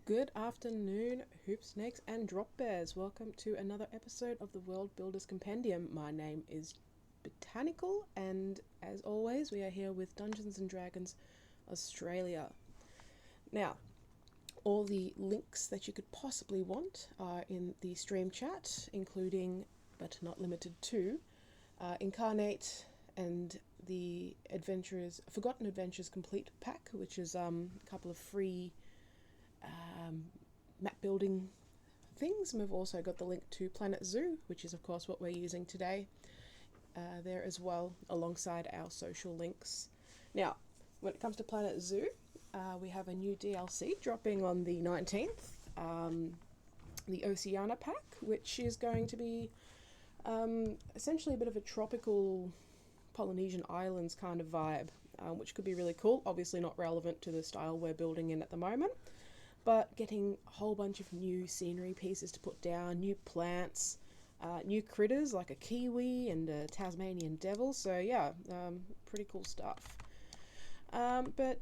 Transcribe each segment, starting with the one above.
Good afternoon, hoop snakes and drop bears. Welcome to another episode of the Worldbuilders Compendium. My name is Botanical, and as always, we are here with Dungeons and Dragons Australia. Now, all the links that you could possibly want are in the stream chat, including, but not limited to, Incarnate and the Forgotten Adventures Complete Pack, which is a couple of free map building things. And we've also got the link to Planet Zoo, which is of course what we're using today, there as well, alongside our social links. Now, when it comes to Planet Zoo, we have a new DLC dropping on the 19th, the Oceania pack, which is going to be essentially a bit of a tropical Polynesian islands kind of vibe, which could be really cool. Obviously not relevant to the style we're building in at the moment, but getting a whole bunch of new scenery pieces to put down, new plants, new critters like a kiwi and a Tasmanian devil. So yeah, pretty cool stuff. But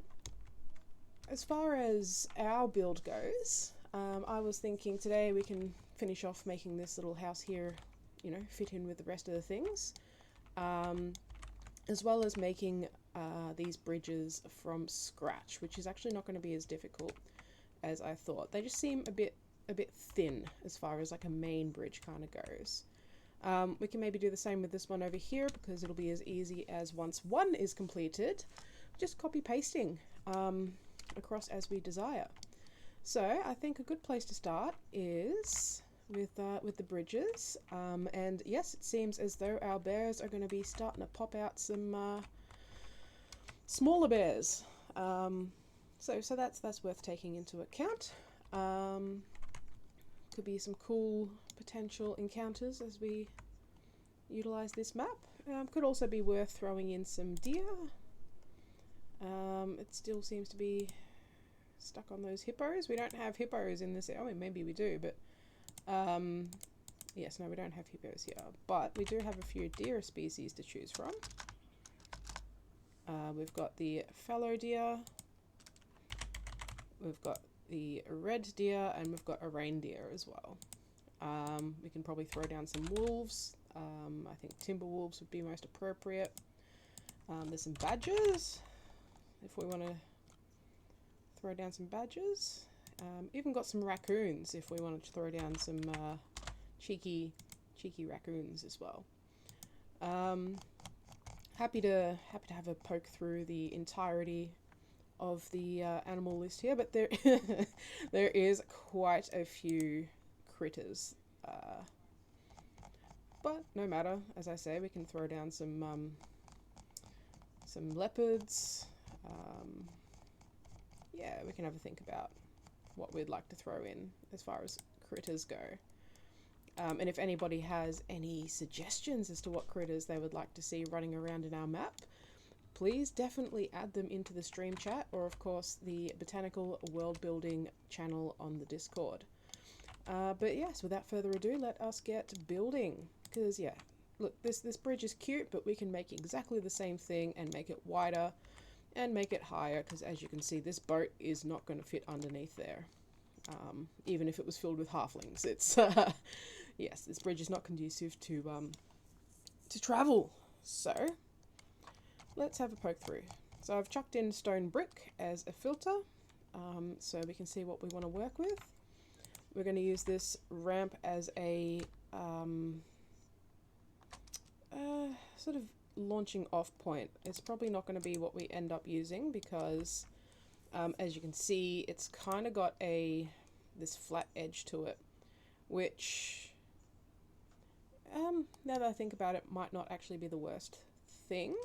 as far as our build goes, I was thinking today we can finish off making this little house here, fit in with the rest of the things, as well as making these bridges from scratch, which is actually not going to be as difficult as I thought. They just seem a bit thin as far as like a main bridge kind of goes. We can maybe do the same with this one over here, because it'll be as easy as, once one is completed, just copy pasting across as we desire. So I think a good place to start is with the bridges, and yes, it seems as though our bears are going to be starting to pop out some smaller bears. So that's worth taking into account. Could be some cool potential encounters as we utilize this map. Could also be worth throwing in some deer. It still seems to be stuck on those hippos. We don't have hippos in this. I mean, maybe we do, but yes, no, we don't have hippos here. But we do have a few deer species to choose from. We've got the fallow deer. We've got the red deer, and we've got a reindeer as well. We can probably throw down some wolves. I think timber wolves would be most appropriate. There's some badgers, if we want to throw down some badgers. Even got some raccoons, if we wanted to throw down some cheeky raccoons as well. Happy to have a poke through the entirety of the animal list here, but there there is quite a few critters, but no matter. As I say, we can throw down some leopards. Yeah, we can have a think about what we'd like to throw in as far as critters go, and if anybody has any suggestions as to what critters they would like to see running around in our map, please definitely add them into the stream chat, or of course the Botanical World Building channel on the Discord. But yes, without further ado, let us get building. Because yeah, look, this bridge is cute, but we can make exactly the same thing and make it wider and make it higher, because as you can see, this boat is not going to fit underneath there. Even if it was filled with halflings, it's yes, this bridge is not conducive to travel. So let's have a poke through. So I've chucked in stone brick as a filter, so we can see what we want to work with. We're going to use this ramp as a sort of launching off point. It's probably not going to be what we end up using, because as you can see, it's kind of got this flat edge to it, which now that I think about it, might not actually be the worst thing,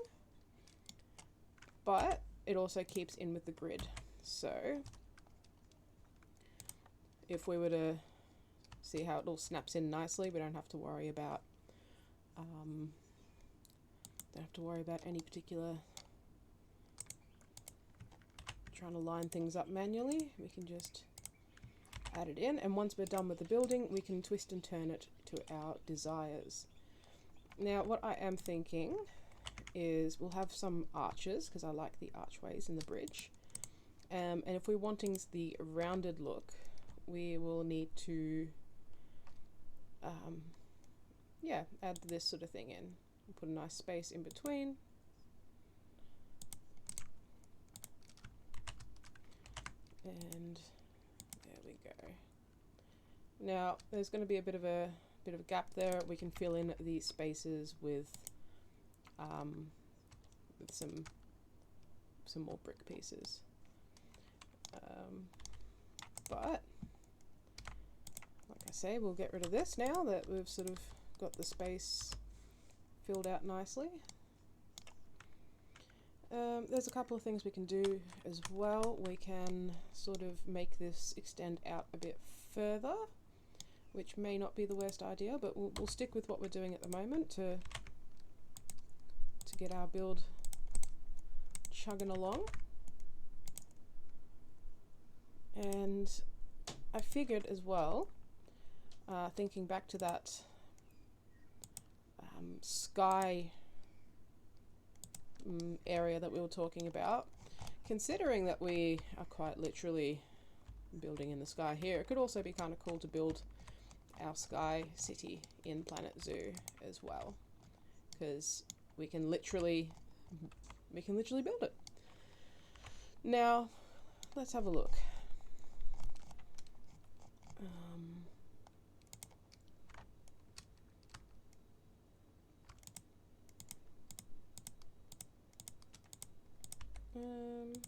but it also keeps in with the grid. So if we were to see how it all snaps in nicely, we don't have to worry about any particular trying to line things up manually. We can just add it in, and once we're done with the building, we can twist and turn it to our desires. Now, what I am thinking is we'll have some arches, because I like the archways in the bridge. And if we're wanting the rounded look, we will need to yeah, add this sort of thing in. We'll put a nice space in between. And there we go. Now there's going to be a bit of a gap there. We can fill in these spaces with some more brick pieces. But like I say, we'll get rid of this now that we've sort of got the space filled out nicely. There's a couple of things we can do as well. We can sort of make this extend out a bit further, which may not be the worst idea, but we'll stick with what we're doing at the moment to get our build chugging along. And I figured as well, thinking back to that sky area that we were talking about, considering that we are quite literally building in the sky here, it could also be kind of cool to build our sky city in Planet Zoo as well, because we can literally build it. Now let's have a look. And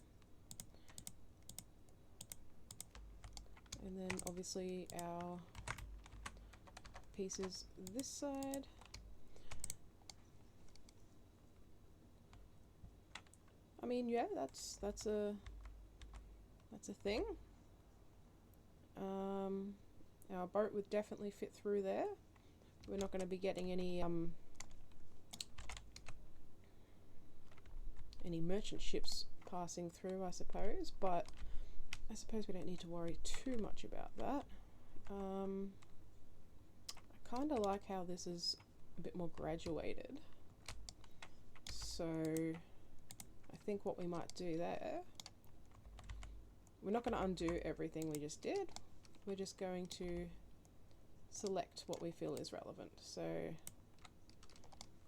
then obviously our pieces this side. I mean, yeah, that's a thing. Our boat would definitely fit through there. We're not going to be getting any merchant ships passing through, I suppose, but I suppose we don't need to worry too much about that. I kind of like how this is a bit more graduated, so I think what we might do there, we're not going to undo everything we just did, we're just going to select what we feel is relevant. So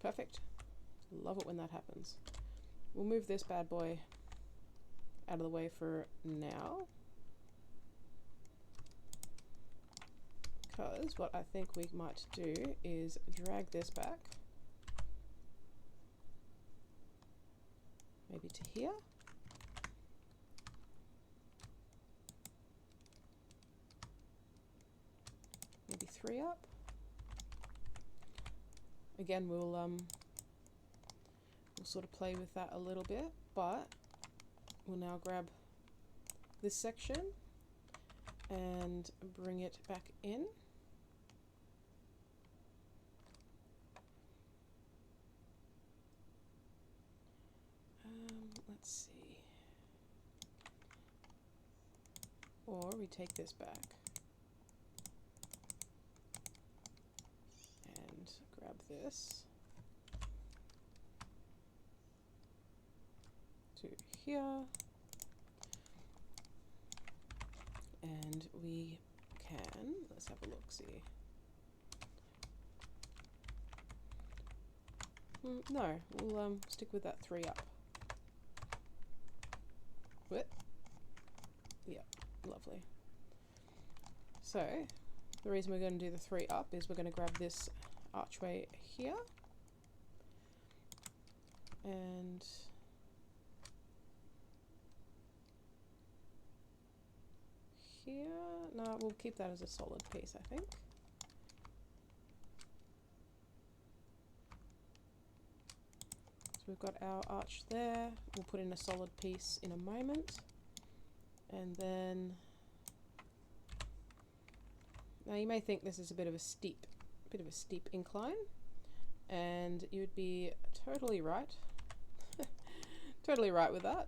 perfect, love it when that happens. We'll move this bad boy out of the way for now, because what I think we might do is drag this back maybe to here. Maybe 3 up. Again, we'll sort of play with that a little bit, but we'll now grab this section and bring it back in. Let's see. Or we take this back and grab this to here, and we can, let's have a look, see. No, we'll stick with that 3 up. What? Yeah, lovely. So the reason we're going to do the 3 up is we're going to grab this archway here, and here. No, we'll keep that as a solid piece, I think. So we've got our arch there. We'll put in a solid piece in a moment, and then now you may think this is a bit of a steep incline, and you would be totally right, totally right with that.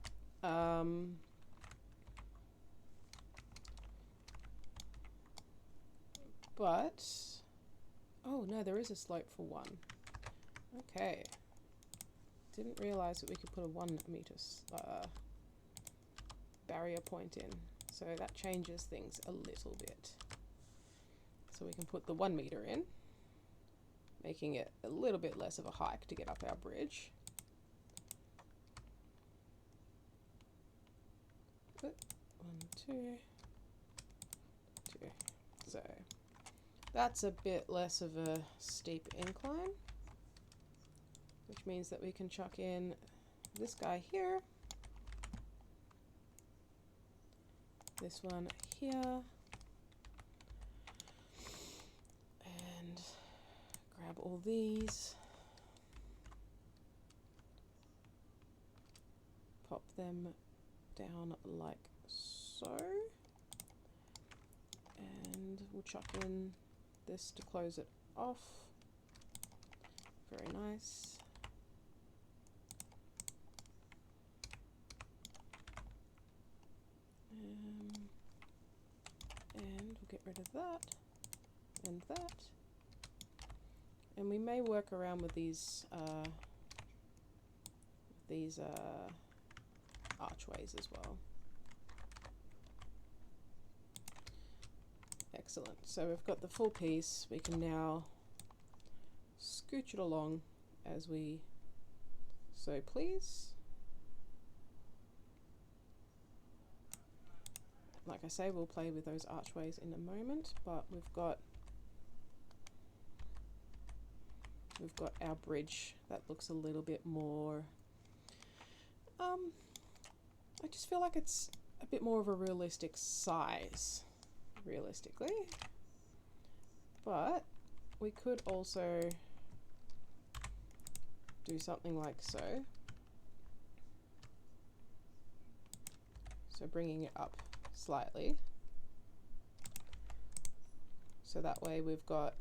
But, oh no, there is a slope for 1. Okay. Didn't realize that we could put a 1 meter barrier point in. So that changes things a little bit. So we can put the 1 meter in, making it a little bit less of a hike to get up our bridge. 1, 2, 2. So that's a bit less of a steep incline, which means that we can chuck in this guy here, this one here, and grab all these, pop them down like so, and we'll chuck in this to close it off. Very nice. And we'll get rid of that and that. And we may work around with these archways as well. Excellent. So we've got the full piece. We can now scooch it along as we so please. Like I say, we'll play with those archways in a moment, but we've got our bridge that looks a little bit more, I just feel like it's a bit more of a realistic size, realistically. But we could also do something like so. So bringing it up slightly. So that way we've got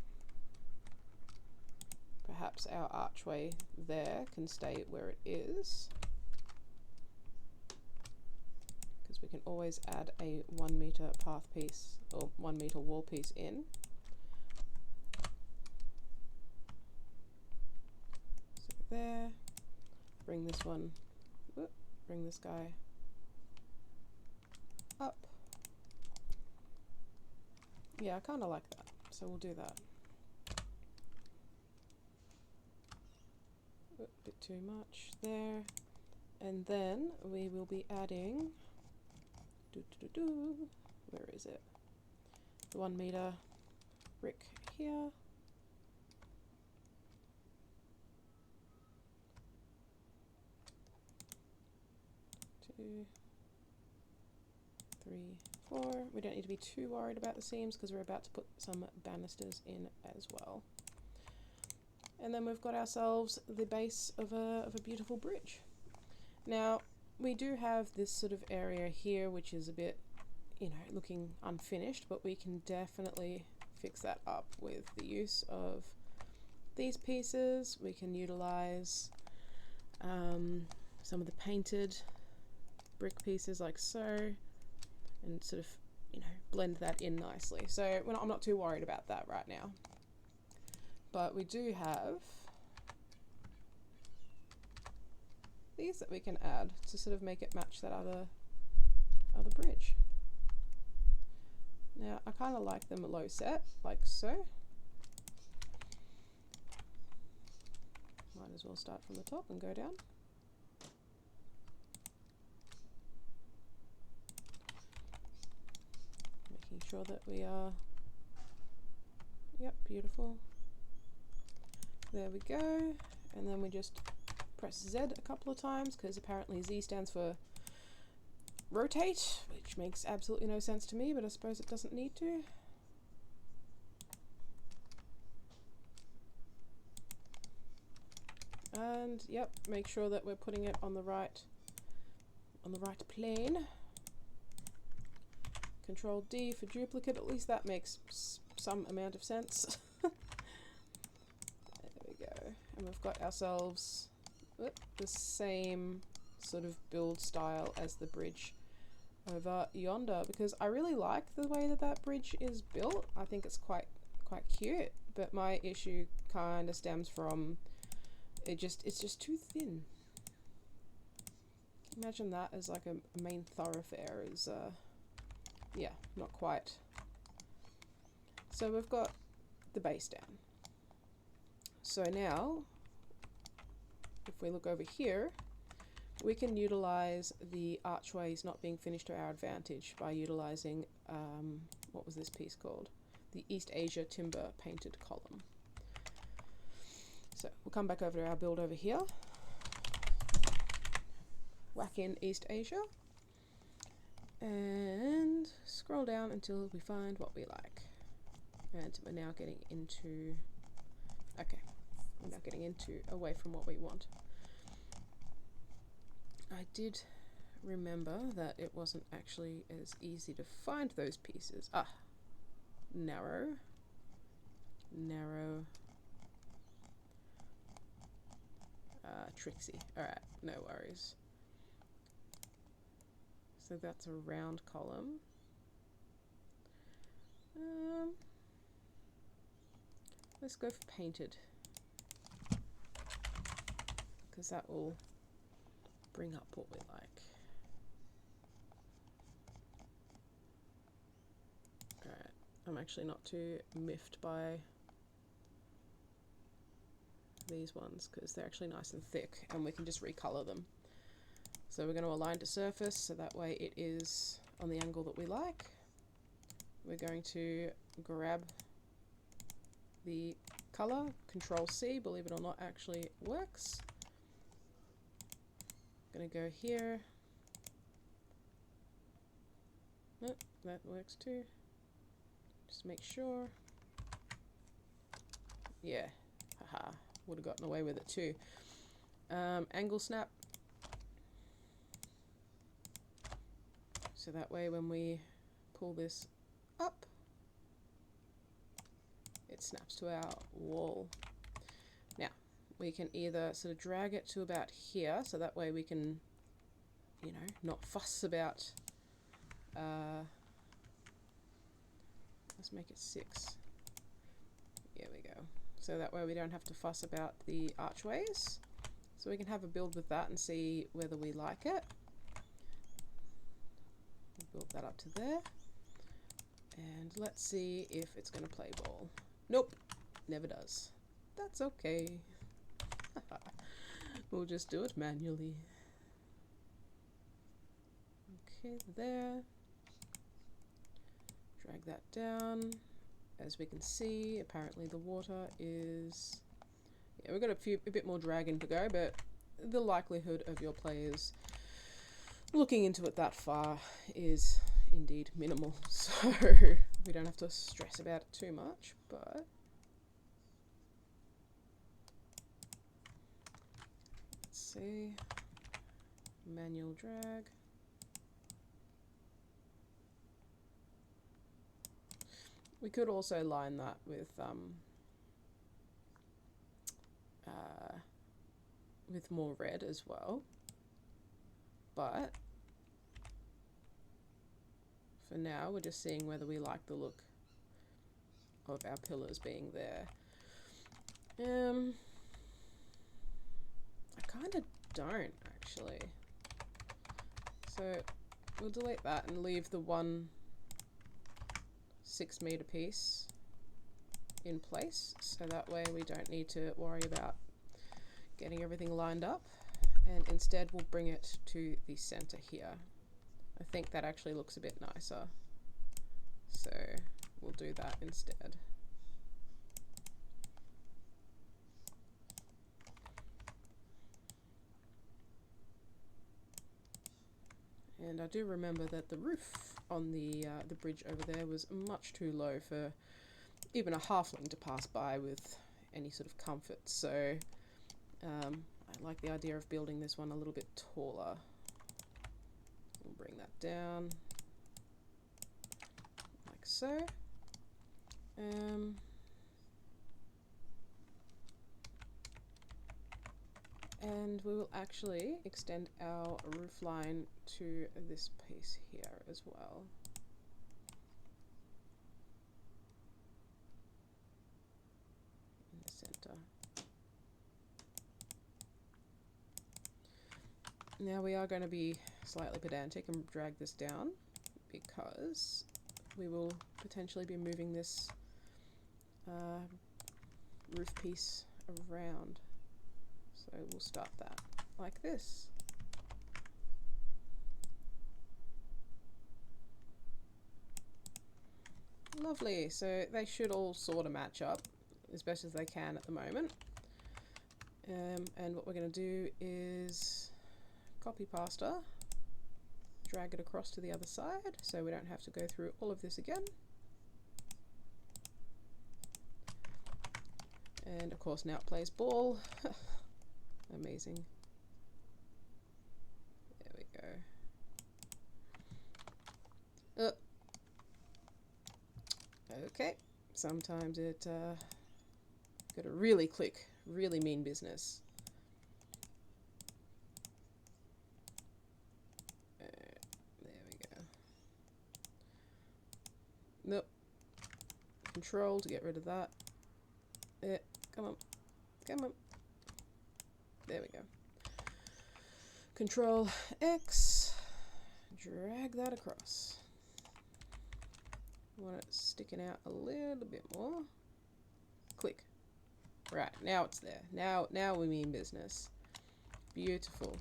perhaps our archway there can stay where it is. Because we can always add a 1 meter path piece or 1 meter wall piece in. So there, bring this one, whoop, bring this guy up. Yeah, I kind of like that, so we'll do that. A bit too much there. And then we will be adding, where is it? The 1 meter brick here. 2, 3, 4. We don't need to be too worried about the seams because we're about to put some banisters in as well. And then we've got ourselves the base of a beautiful bridge. Now, we do have this sort of area here which is a bit, you know, looking unfinished, but we can definitely fix that up with the use of these pieces. We can utilize some of the painted brick pieces like so, and sort of, you know, blend that in nicely. So I'm not too worried about that right now. But we do have these that we can add to sort of make it match that other bridge. Now I kind of like them low set, like so. Might as well start from the top and go down. Making sure that we are, yep, beautiful. There we go. And then we just press Z a couple of times because apparently Z stands for rotate, which makes absolutely no sense to me, but I suppose it doesn't need to. And yep, make sure that we're putting it on the right plane. Control D for duplicate, at least that makes some amount of sense. And we've got ourselves the same sort of build style as the bridge over yonder, because I really like the way that that bridge is built. I think it's quite cute, but my issue kind of stems from it's just too thin. Imagine that as like a main thoroughfare is yeah, not quite. So we've got the base down. So now, if we look over here, we can utilize the archways not being finished to our advantage by utilizing, what was this piece called? The East Asia Timber Painted Column. So we'll come back over to our build over here, whack in East Asia, and scroll down until we find what we like. And we're now getting into, okay, we're now getting into away from what we want. I did remember that it wasn't actually as easy to find those pieces. Ah, narrow, narrow, tricksy. Alright, no worries. So that's a round column. Let's go for painted, because that will bring up what we like. Alright, I'm actually not too miffed by these ones because they're actually nice and thick and we can just recolor them. So we're going to align to surface so that way it is on the angle that we like. We're going to grab the color, Control C, believe it or not, actually works. Going to go here. Nope, that works too. Just make sure. Yeah, haha, would have gotten away with it too. Angle snap. So that way when we pull this up, it snaps to our wall. Now, we can either sort of drag it to about here, so that way we can, you know, not fuss about, let's make it 6. There we go. So that way we don't have to fuss about the archways. So we can have a build with that and see whether we like it. Build that up to there. And let's see if it's going to play ball. Nope, never does. That's okay. We'll just do it manually. Okay, there. Drag that down. As we can see, apparently the water is... Yeah, we've got a bit more dragging to go, but the likelihood of your players looking into it that far is indeed minimal, so we don't have to stress about it too much, but let's see, manual drag. We could also line that with more red as well, but for now we're just seeing whether we like the look of our pillars being there. I kind of don't actually, so we'll delete that and leave the 1 6-meter piece in place, so that way we don't need to worry about getting everything lined up, and instead we'll bring it to the center here. I think that actually looks a bit nicer, so we'll do that instead. And I do remember that the roof on the bridge over there was much too low for even a halfling to pass by with any sort of comfort, so I like the idea of building this one a little bit taller. We'll bring that down like so. And we will actually extend our roof line to this piece here as well. In the center. Now we are going to be slightly pedantic and drag this down because we will potentially be moving this roof piece around. So we'll start that like this. Lovely, so they should all sort of match up as best as they can at the moment. And what we're going to do is copy pasta, drag it across to the other side so we don't have to go through all of this again. And of course now it plays ball. Amazing. There we go. Okay, sometimes it gotta really click, really mean business. There we go. Nope. Control to get rid of that. Come on, come on. There we go. Control X, drag that across. Want it sticking out a little bit more. Click. Right, now it's there. Now we mean business. Beautiful.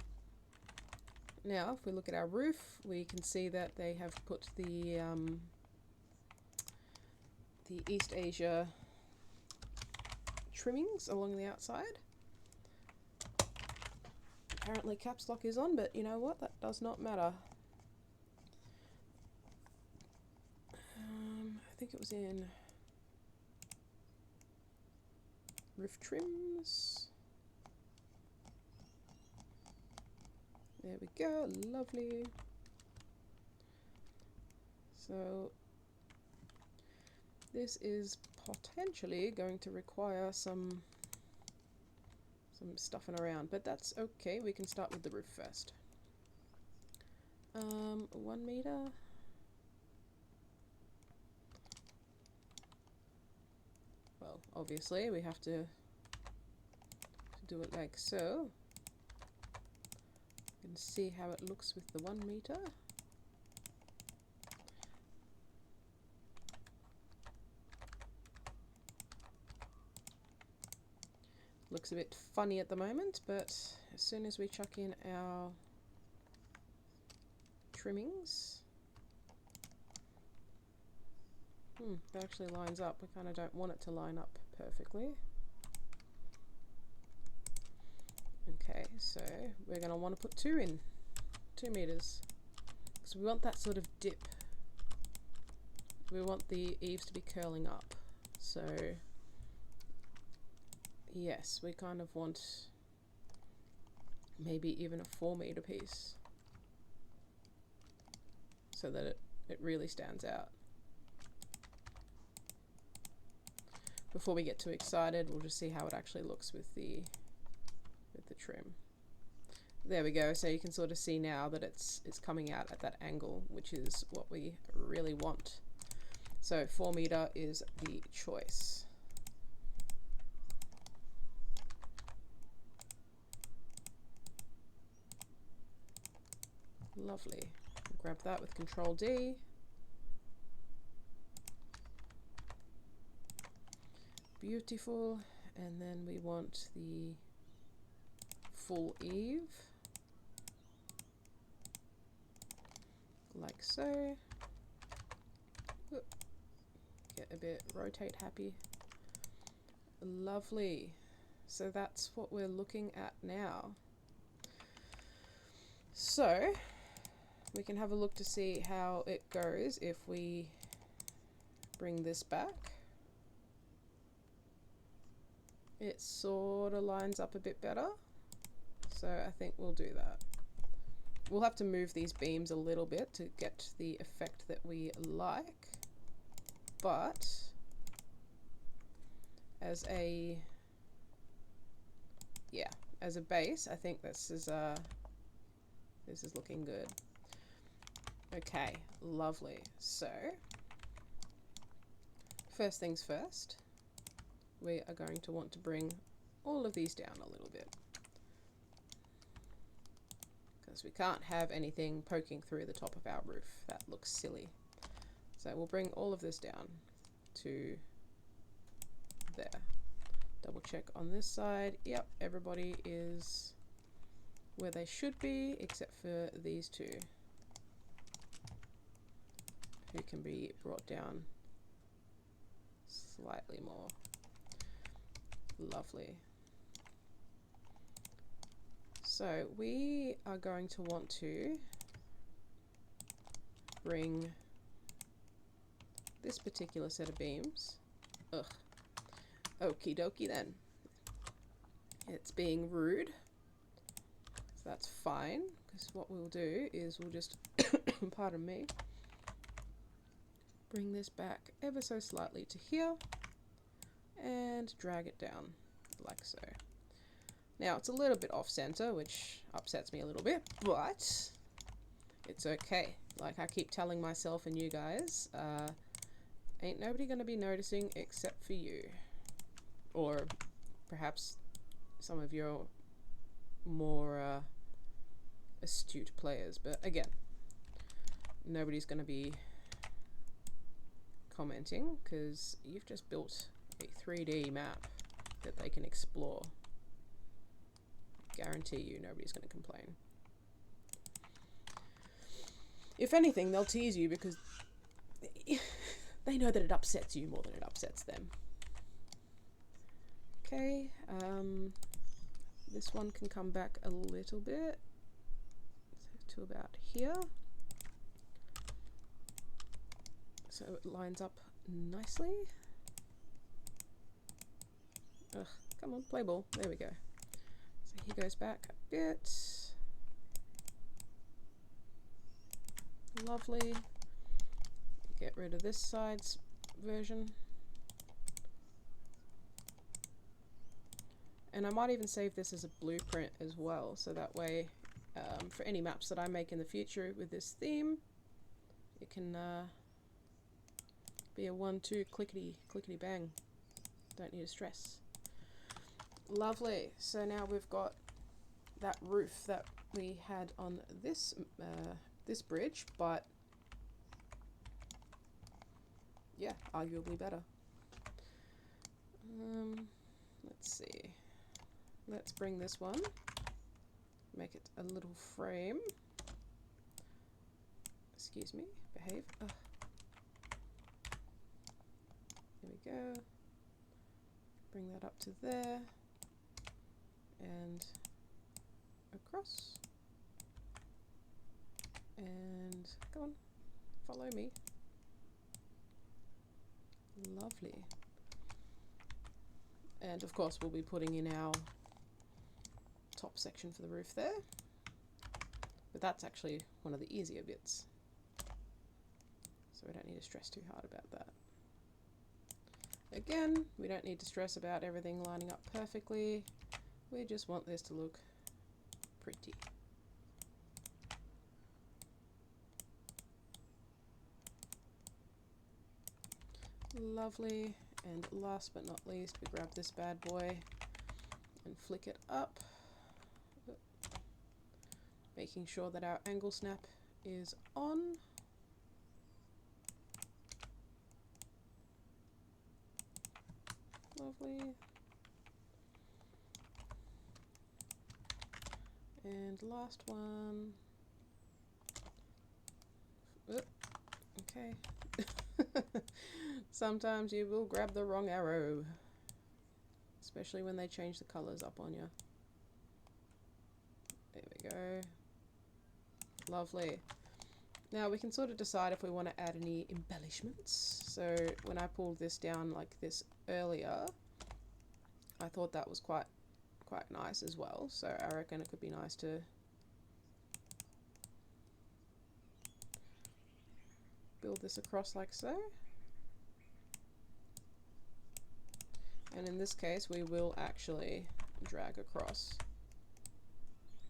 Now, if we look at our roof, we can see that they have put the East Asia trimmings along the outside. Apparently caps lock is on, but you know what? That does not matter. I think it was in roof trims. There we go, lovely. So this is potentially going to require some stuffing around, but that's okay. We can start with the roof first. 1 meter. Well, obviously we have to do it like so. You can see how it looks with the 1 meter. Looks a bit funny at the moment, but as soon as we chuck in our trimmings, that actually lines up. We kind of don't want it to line up perfectly. Okay, so we're going to want to put 2 in, 2 meters, because we want that sort of dip. We want the eaves to be curling up. So yes, we kind of want maybe even a 4 meter piece so that it really stands out. Before we get too excited, we'll just see how it actually looks with the trim. There we go. So you can sort of see now that it's coming out at that angle, which is what we really want. So 4 meter is the choice. Lovely. Grab that with Control D. Beautiful. And then we want the full eave, like so. Whoop. Get a bit rotate happy. Lovely. So that's what we're looking at now. So we can have a look to see how it goes if we bring this back. It sort of lines up a bit better. So I think we'll do that. We'll have to move these beams a little bit to get the effect that we like. But as a base, I think this is looking good. Okay, lovely. So first things first, we are going to want to bring all of these down a little bit, because we can't have anything poking through the top of our roof. That looks silly. So So we'll bring all of this down to there. Double check on this side. Yep, everybody is where they should be, except for these two, who can be brought down slightly more. Lovely. So we are going to want to bring this particular set of beams. Ugh. Okie dokie then. It's being rude. So that's fine, because what we'll do is we'll just, pardon me, bring this back ever so slightly to here and drag it down like so. Now it's a little bit off center, which upsets me a little bit, but it's okay. Like I keep telling myself and you guys, ain't nobody gonna be noticing except for you. Or perhaps some of your more astute players. But again, nobody's going to be commenting because you've just built a 3D map that they can explore. Guarantee you nobody's going to complain. If anything, they'll tease you because they know that it upsets you more than it upsets them. Okay, this one can come back a little bit to about here, so it lines up nicely. Ugh, come on, play ball. There we go. So he goes back a bit. Lovely. Get rid of this side's version. And I might even save this as a blueprint as well, so that way for any maps that I make in the future with this theme, it can be a 1-2 clickety bang. Don't need to stress. Lovely. So now we've got that roof that we had on this this bridge, but yeah, arguably better. Let's see. Let's bring this one, make it a little frame. Excuse me, behave. Ugh. There we go. Bring that up to there and across. And come on, follow me. Lovely. And of course we'll be putting in our top section for the roof there, but that's actually one of the easier bits, so we don't need to stress too hard about that. Again, we don't need to stress about everything lining up perfectly, we just want this to look pretty. Lovely. And last but not least, we grab this bad boy and flick it up, making sure that our angle snap is on. Lovely. And last one. Okay. Sometimes you will grab the wrong arrow, especially when they change the colors up on you. There we go. Lovely. Now we can sort of decide if we want to add any embellishments. So when I pulled this down like this earlier, I thought that was quite nice as well. So I reckon it could be nice to build this across like so. And in this case we will actually drag across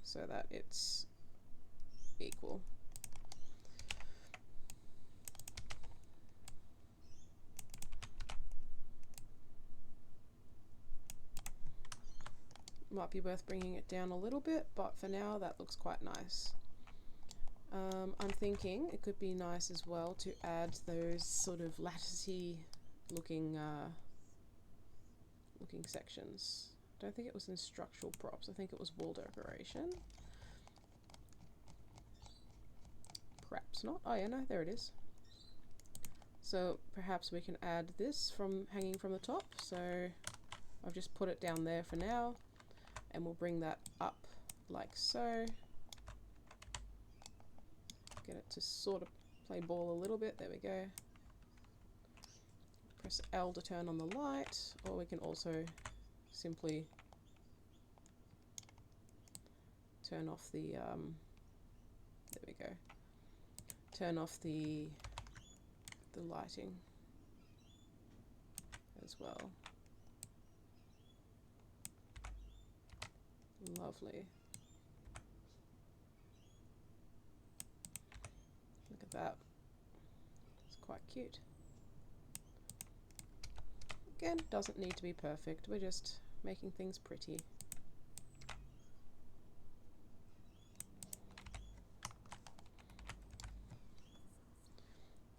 so that it's equal. Might be worth bringing it down a little bit, but for now that looks quite nice. I'm thinking it could be nice as well to add those sort of latticey looking looking sections. Don't think it was in structural props. I think it was wall decoration. Perhaps not. Oh yeah, no, there it is. So perhaps we can add this from hanging from the top. So I've just put it down there for now, and we'll bring that up like so. Get it to sort of play ball a little bit. There we go. Press L to turn on the light, or we can also simply turn off the there we go. Turn off the lighting as well. Lovely. Look at that. It's quite cute. Again, doesn't need to be perfect. We're just making things pretty.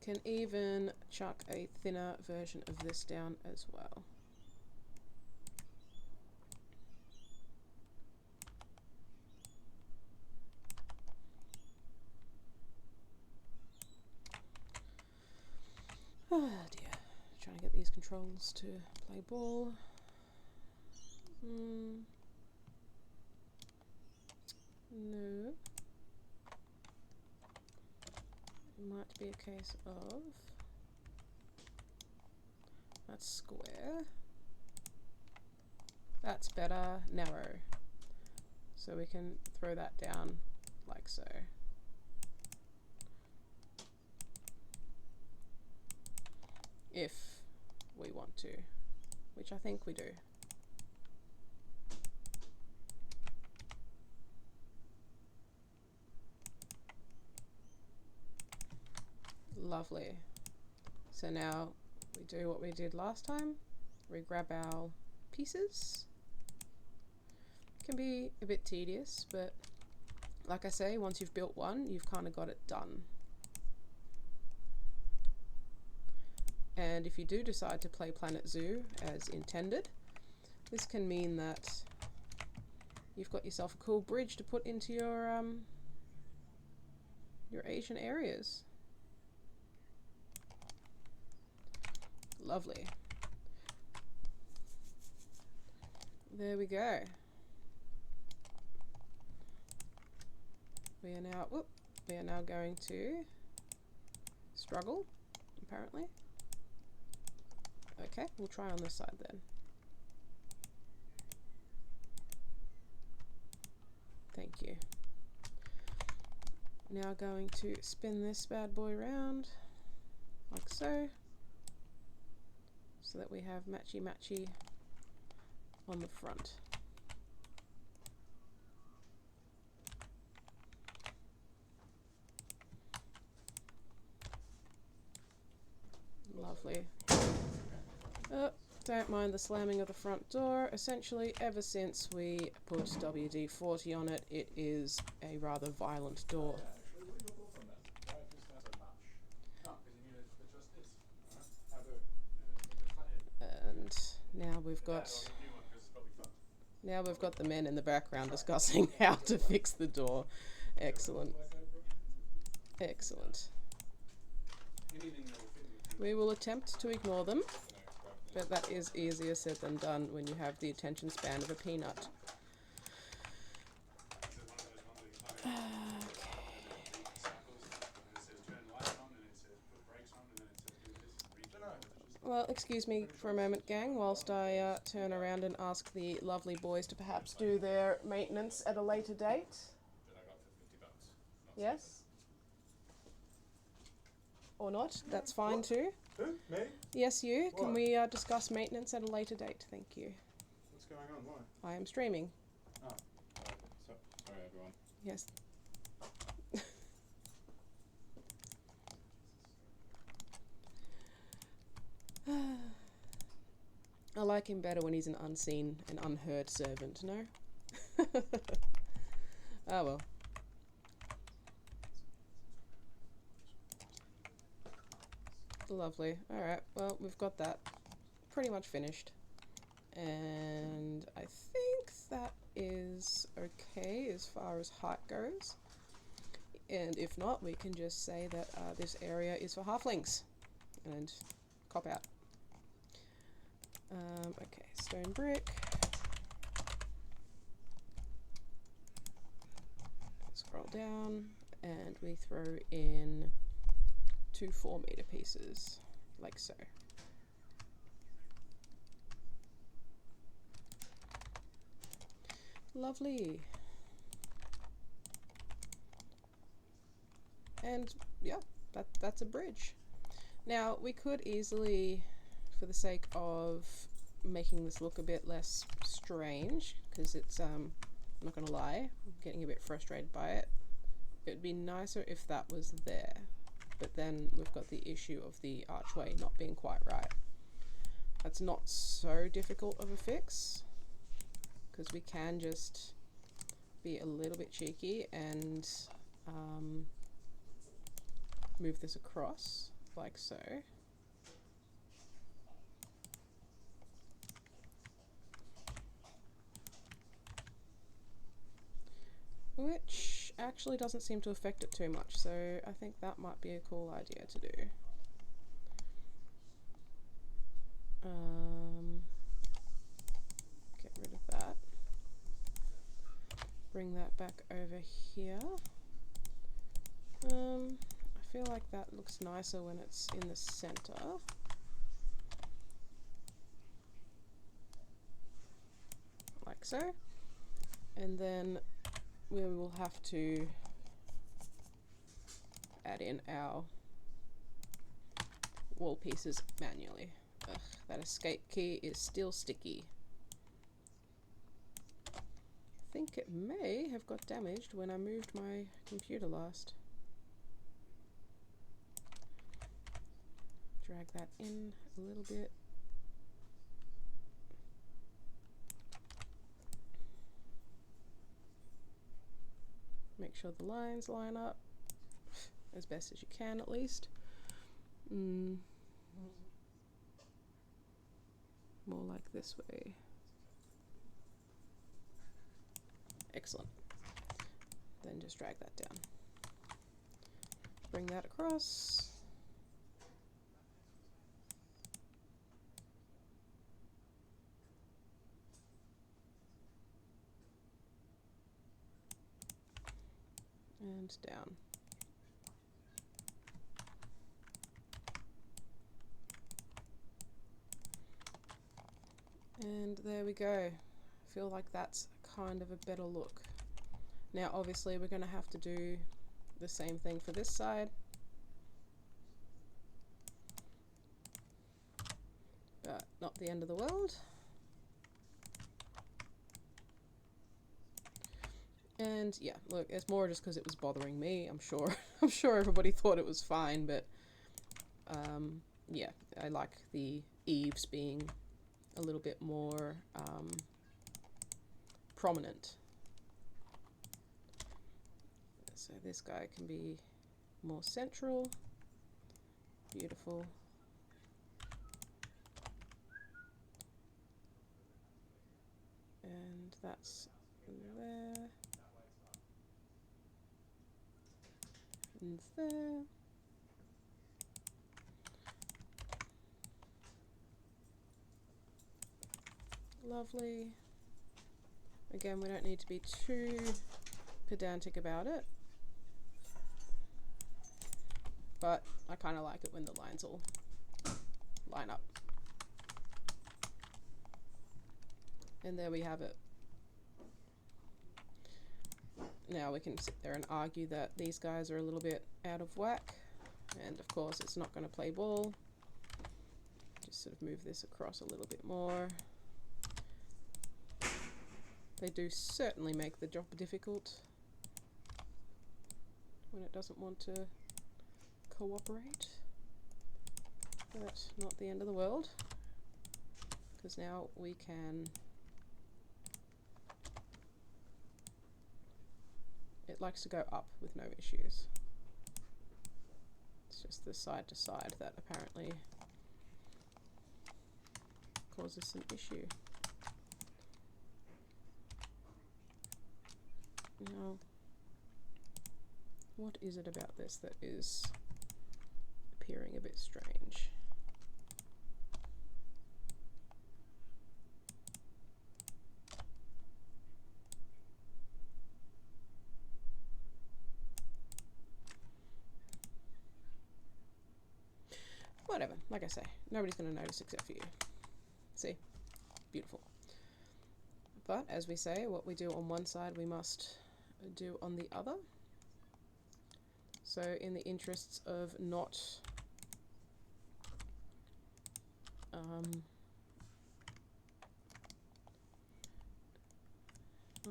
Can even chuck a thinner version of this down as well. Oh dear, trying to get these controls to play ball. No. It might be a case of that's square. That's better, narrow. So we can throw that down like so. If we want to, which I think we do. Lovely. So now we do what we did last time. We grab our pieces. Can be a bit tedious, but like I say, once you've built one, you've kind of got it done. And if you do decide to play Planet Zoo as intended, this can mean that you've got yourself a cool bridge to put into your Asian areas. Lovely. There we go. We are now going to struggle, apparently. Okay, we'll try on this side then. Thank you. Now going to spin this bad boy around like so that we have matchy on the front. Lovely. Don't mind the slamming of the front door. Essentially, ever since we put WD-40 on it, it is a rather violent door. And now we've got the men in the background discussing how to fix the door. Excellent. Excellent. We will attempt to ignore them, but that is easier said than done when you have the attention span of a peanut. Well, excuse me for a moment, gang, whilst I turn around and ask the lovely boys to perhaps do their maintenance at a later date. Yes? Or not, that's fine What? too. Who? Me? Yes, you. What? Can we discuss maintenance at a later date? Thank you. What's going on? Why? I am streaming. Oh. Sorry, everyone. Yes. I like him better when he's an unseen and unheard servant, no? Oh well. Lovely. Alright, well, we've got that pretty much finished. And I think that is okay as far as height goes. And if not, we can just say that this area is for halflings. And cop out. Okay, stone brick. Scroll down, and we throw in 2 4-meter pieces, like so. Lovely. And yeah, that's a bridge. Now, we could easily, for the sake of making this look a bit less strange, because it's, I'm not gonna lie, I'm getting a bit frustrated by it. It would be nicer if that was there, but then we've got the issue of the archway not being quite right. That's not so difficult of a fix, because we can just be a little bit cheeky and move this across like so. Which actually doesn't seem to affect it too much, so I think that might be a cool idea to do. Get rid of that. Bring that back over here. I feel like that looks nicer when it's in the center. Like so. And then we will have to add in our wall pieces manually. Ugh, that escape key is still sticky. I think it may have got damaged when I moved my computer last. Drag that in a little bit. Make sure the lines line up as best as you can, at least. More like this way. Excellent. Then just drag that down. Bring that across. And down. And there we go. I feel like that's kind of a better look. Now obviously we're going to have to do the same thing for this side. But not the end of the world. And yeah, look, it's more just because it was bothering me. I'm sure everybody thought it was fine, but yeah, I like the eaves being a little bit more prominent. So this guy can be more central. Beautiful. And that's there. And there. Lovely. Again, we don't need to be too pedantic about it, but I kind of like it when the lines all line up. And there we have it. Now we can sit there and argue that these guys are a little bit out of whack, and of course it's not going to play ball. Just sort of move this across a little bit more. They do certainly make the job difficult when it doesn't want to cooperate, but not the end of the world, because now we can it likes to go up with no issues. It's just the side to side that apparently causes some issue. Now, what is it about this that is appearing a bit strange? Whatever, like I say, nobody's going to notice except for you. See? Beautiful. But, as we say, what we do on one side we must do on the other. So, in the interests of not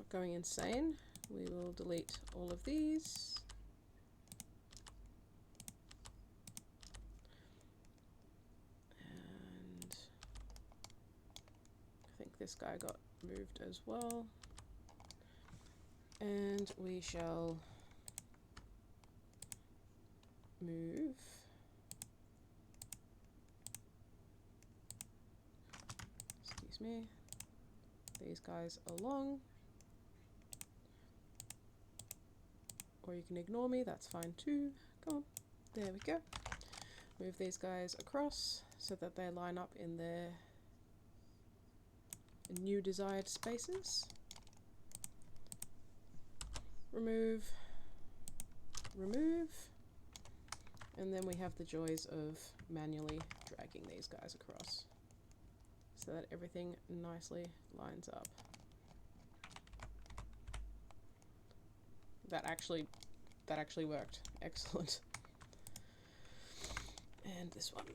going insane, we will delete all of these. And I think this guy got moved as well. And we shall move these guys along, or you can ignore me, that's fine too. Come on, there we go. Move these guys across so that they line up in their new desired spaces. Remove, remove, and then we have the joys of manually dragging these guys across so that everything nicely lines up. That actually worked. Excellent. And this one.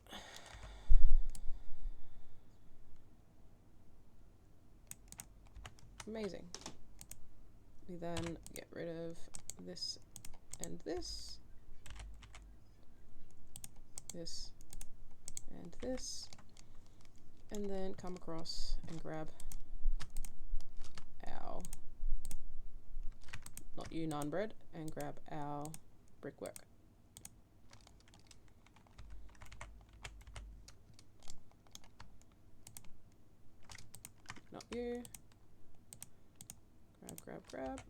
Amazing. We then get rid of this and this, this and this, and then come across and grab our, not you naan bread, and grab our brickwork. Not you. Grab, grab, grab.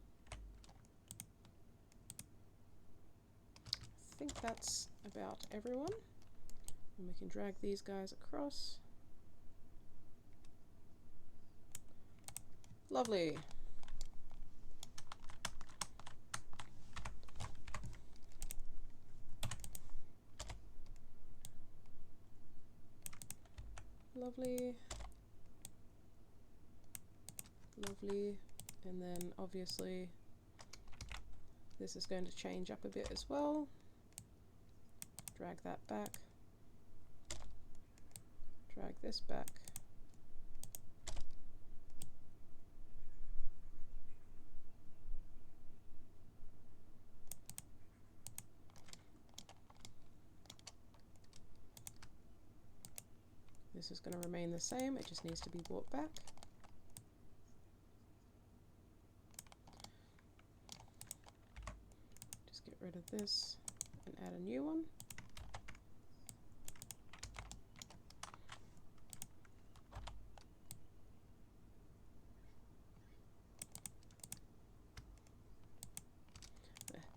I think that's about everyone. And we can drag these guys across. Lovely. Lovely. Lovely. And then obviously this is going to change up a bit as well. Drag that back. Drag this back. This is going to remain the same, it just needs to be brought back. Just get rid of this and add a new one.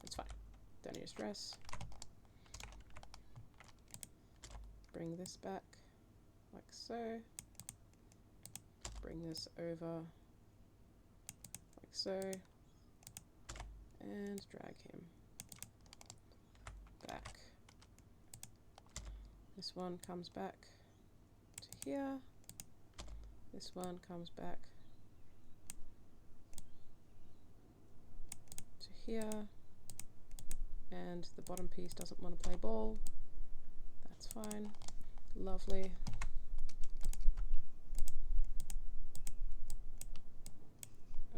It's fine, don't need to stress. Bring this back. Like so. Bring this over like so, and drag him back. This one comes back to here. This one comes back to here. And the bottom piece doesn't want to play ball. That's fine. Lovely.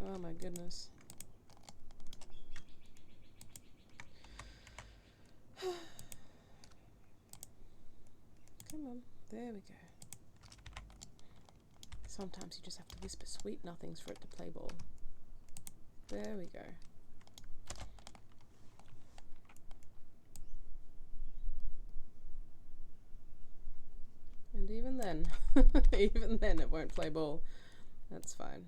Oh my goodness. Come on, there we go. Sometimes you just have to whisper sweet nothings for it to play ball. There we go. Even then, even then it won't play ball. That's fine.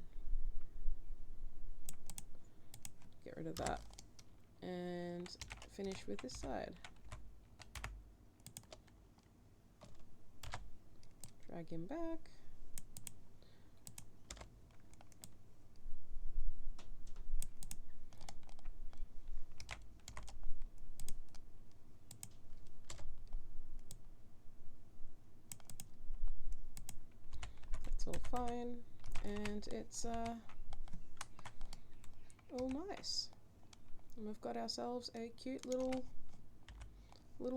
Get rid of that. And finish with this side. Drag him back. That's all fine, and it's all nice. And we've got ourselves a cute little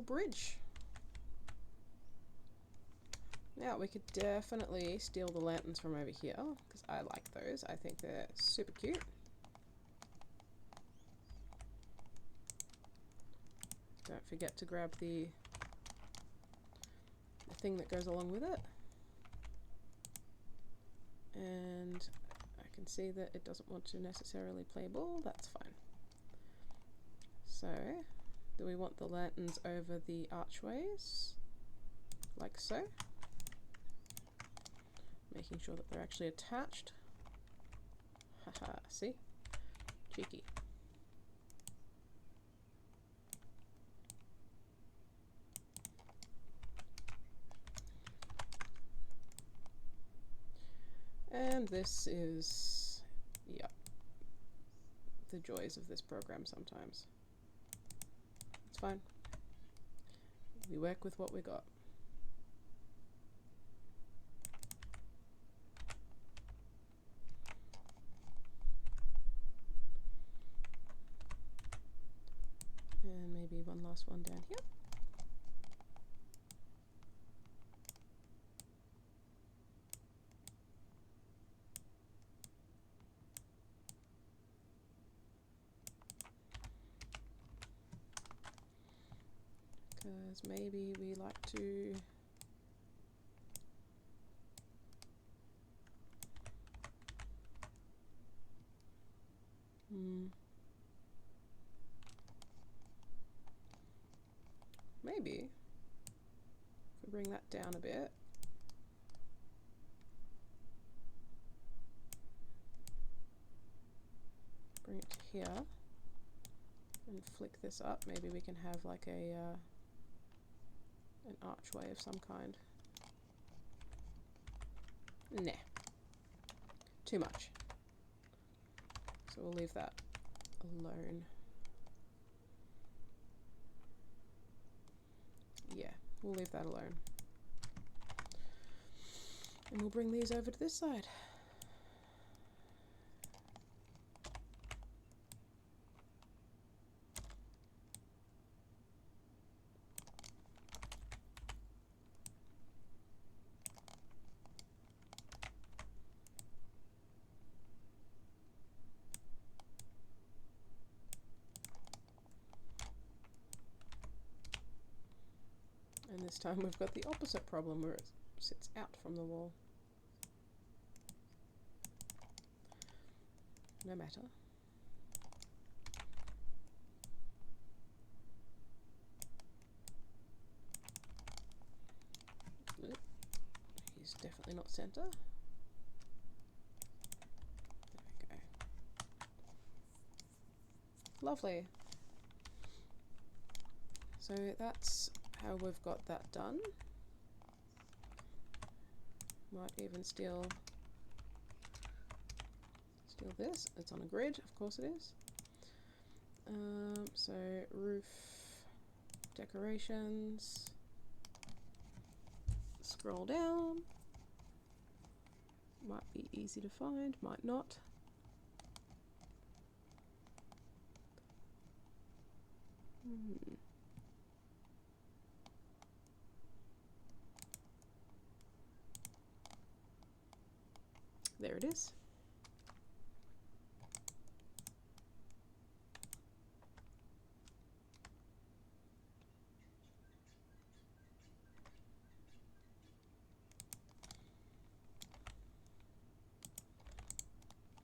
bridge. Now we could definitely steal the lanterns from over here, because I like those. I think they're super cute. Don't forget to grab the thing that goes along with it. And I can see that it doesn't want to necessarily play ball. That's fine. So, do we want the lanterns over the archways? Like so. Making sure that they're actually attached. Haha, see? Cheeky. And this is, yeah, the joys of this program sometimes. It's fine. We work with what we got. And maybe one last one down here. Because maybe we like to maybe if we bring that down a bit, bring it to here and flick this up, maybe we can have like a an archway of some kind. Nah, too much. So we'll leave that alone. Yeah, we'll leave that alone. And we'll bring these over to this side. And this time we've got the opposite problem where it sits out from the wall. No matter. He's definitely not center. There we go. Lovely. So that's how we've got that done. Might even steal this. It's on a grid, of course it is. So roof decorations. Scroll down. Might be easy to find, might not. There it is.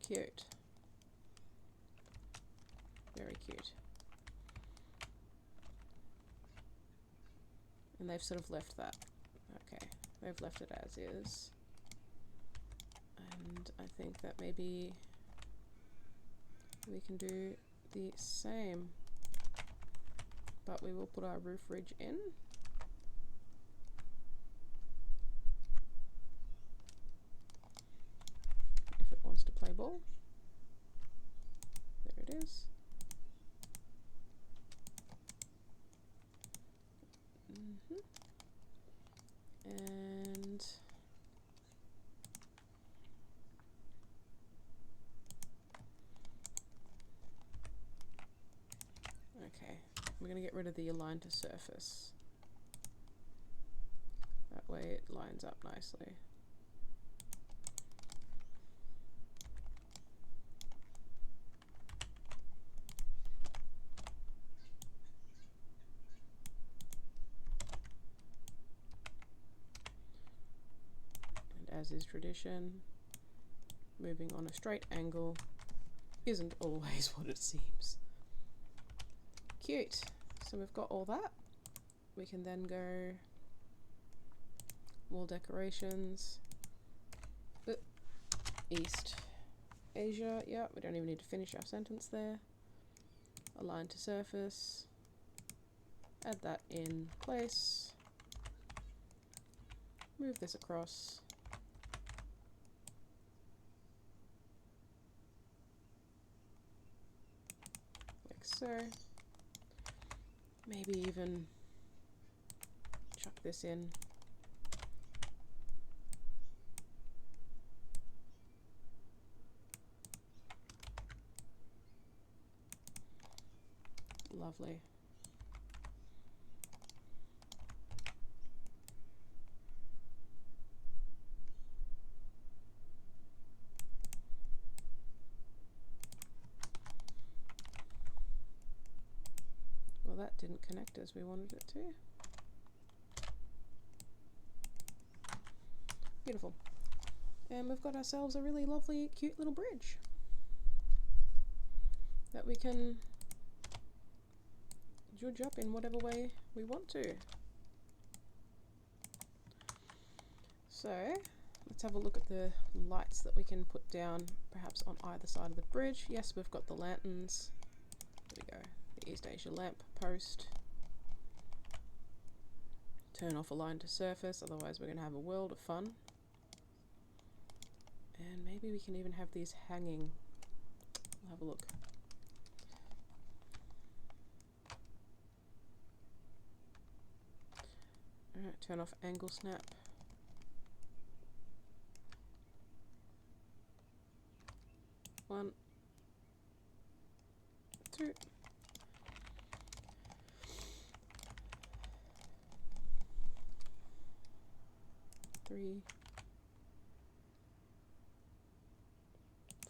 Cute. Very cute. And they've sort of left that. Okay. We've left it as is. And I think that maybe we can do the same, but we will put our roof ridge in. If it wants to play ball. There it is. And okay, we're going to get rid of the align to surface. That way it lines up nicely. As is tradition, moving on a straight angle isn't always what it seems. Cute. So we've got all that. We can then go wall decorations. East Asia. Yeah, we don't even need to finish our sentence there. Align to surface. Add that in place. Move this across. So maybe even chuck this in. Lovely. That didn't connect as we wanted it to. Beautiful. And we've got ourselves a really lovely, cute little bridge that we can judge up in whatever way we want to. So let's have a look at the lights that we can put down perhaps on either side of the bridge. Yes, we've got the lanterns. There we go. The East Asia lamp post. Turn off align to surface, otherwise we're going to have a world of fun. And maybe we can even have these hanging. We'll have a look. Alright, turn off angle snap. One, two. 3,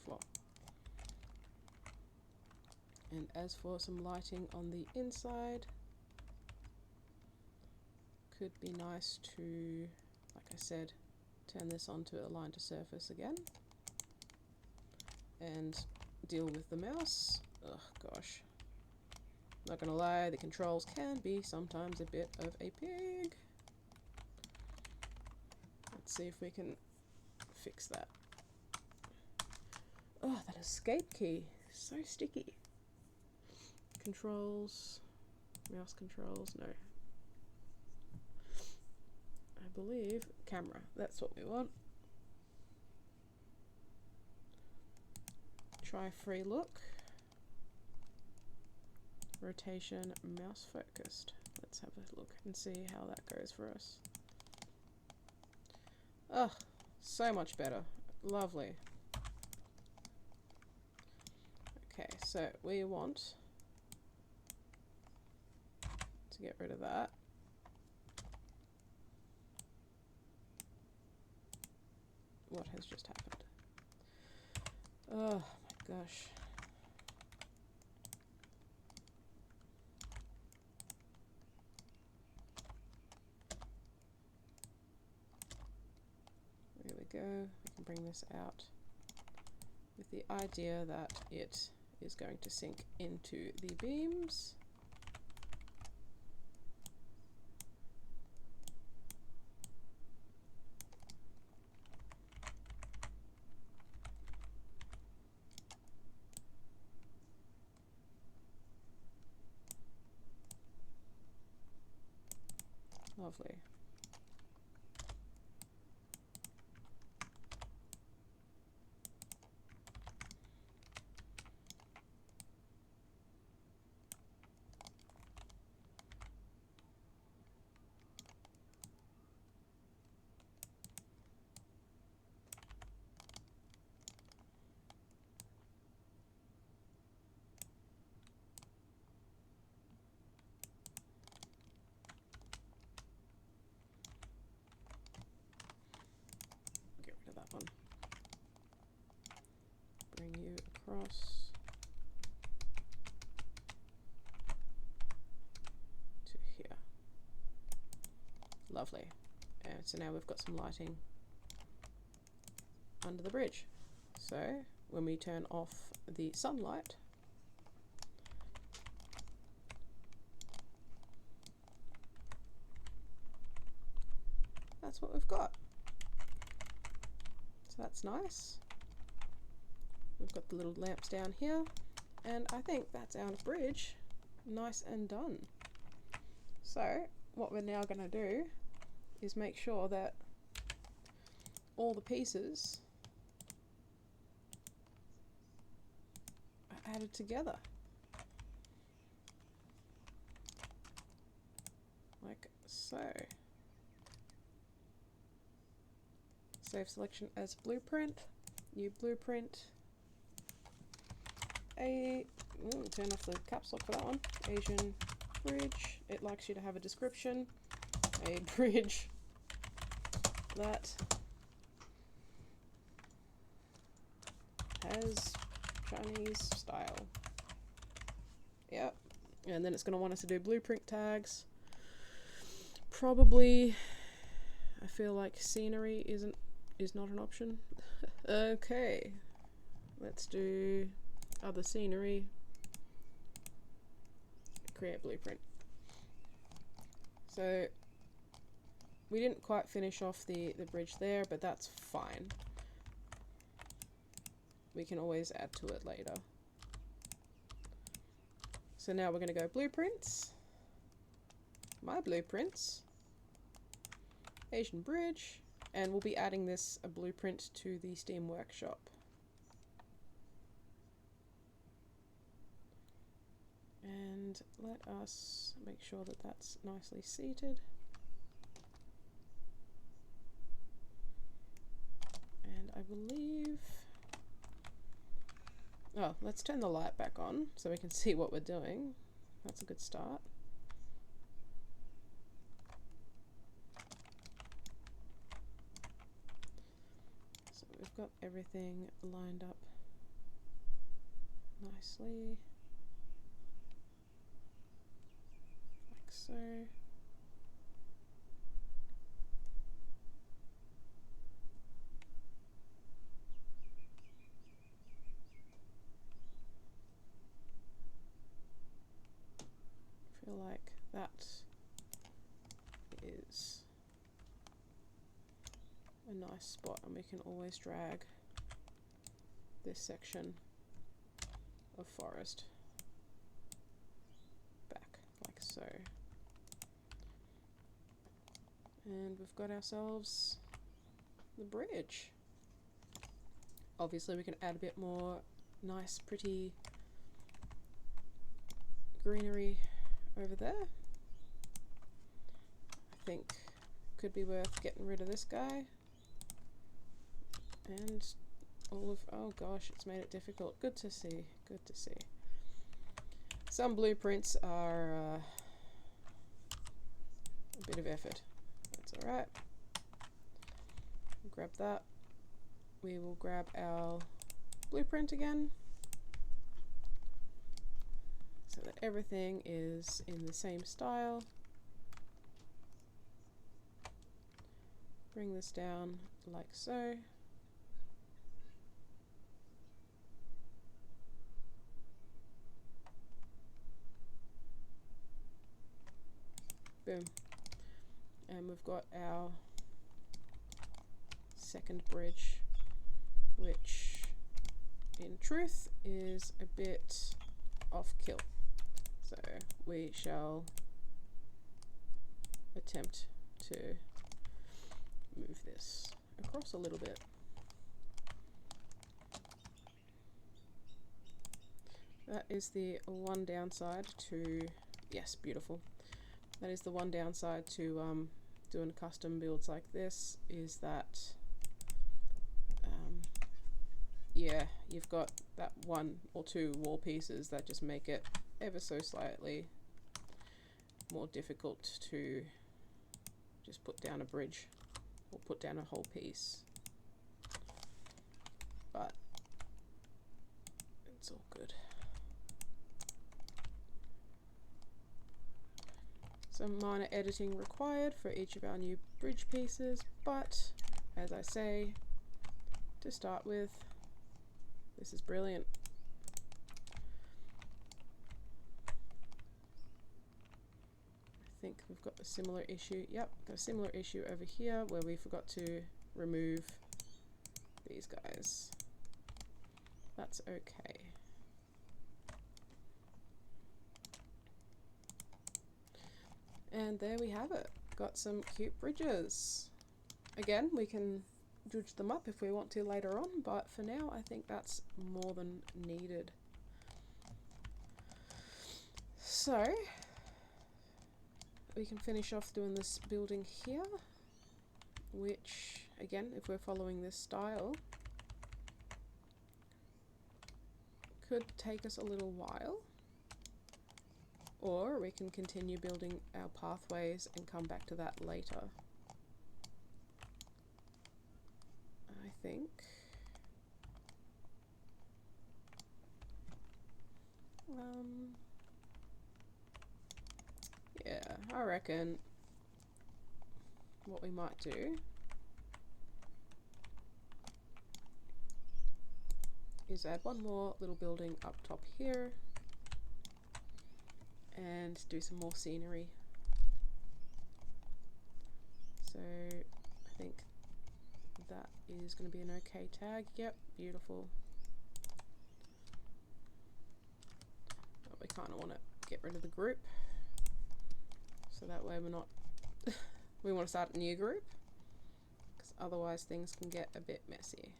4. And as for some lighting on the inside, could be nice to, like I said, turn this on to align to surface again and deal with the mouse. Ugh, gosh. Not gonna lie, the controls can be sometimes a bit of a pig. Let's see if we can fix that. Oh, that escape key, so sticky. Controls, mouse controls, no. I believe camera, that's what we want. Try free look. Rotation, mouse focused. Let's have a look and see how that goes for us. Oh, so much better. Lovely. Okay, so we want to get rid of that. What has just happened? Oh my gosh. There we go. I can bring this out with the idea that it is going to sink into the beams. Lovely. Get rid of that one. Bring you across to here. Lovely. And so now we've got some lighting under the bridge. So when we turn off the sunlight, that's what we've got. So that's nice. We've got the little lamps down here, and I think that's our bridge nice and done. So what we're now going to do is make sure that all the pieces are added together. Like so. Save selection as blueprint, new blueprint, turn off the caps lock for that one, Asian bridge. It likes you to have a description, a bridge that has Chinese style. Yep, and then it's going to want us to do blueprint tags. Probably, I feel like scenery is not an option. Okay, let's do other scenery, create blueprint. So we didn't quite finish off the bridge there, but that's fine. We can always add to it later. So now we're going to go blueprints, my blueprints, Asian bridge, and we'll be adding this a blueprint to the Steam Workshop. And let us make sure that that's nicely seated. And I believe, oh, let's turn the light back on so we can see what we're doing. That's a good start. So we've got everything lined up nicely. So I feel like that is a nice spot, and we can always drag this section of forest back like so. And we've got ourselves the bridge. Obviously we can add a bit more nice pretty greenery over there. I think could be worth getting rid of this guy. And all of, oh gosh, it's made it difficult. Good to see, good to see. Some blueprints are a bit of effort. That's alright. Grab that. We will grab our blueprint again so that everything is in the same style. Bring this down like so. Boom. And we've got our second bridge, which in truth is a bit off kilt. So we shall attempt to move this across a little bit. That is the one downside to, yes, beautiful. That is the one downside to doing custom builds like this, is that yeah, you've got that one or two wall pieces that just make it ever so slightly more difficult to just put down a bridge or put down a whole piece. But it's all good. Some minor editing required for each of our new bridge pieces, but as I say, to start with, this is brilliant. I think we've got a similar issue. Yep, got a similar issue over here where we forgot to remove these guys. That's okay. And there we have it. Got some cute bridges. Again, we can judge them up if we want to later on, but for now I think that's more than needed. So we can finish off doing this building here, which again, if we're following this style, could take us a little while, or we can continue building our pathways and come back to that later. I think yeah, I reckon what we might do is add one more little building up top here and do some more scenery. So I think that is going to be an okay tag. Yep, beautiful. But we kind of want to get rid of the group, so that way we're not we want to start a new group, because otherwise things can get a bit messy.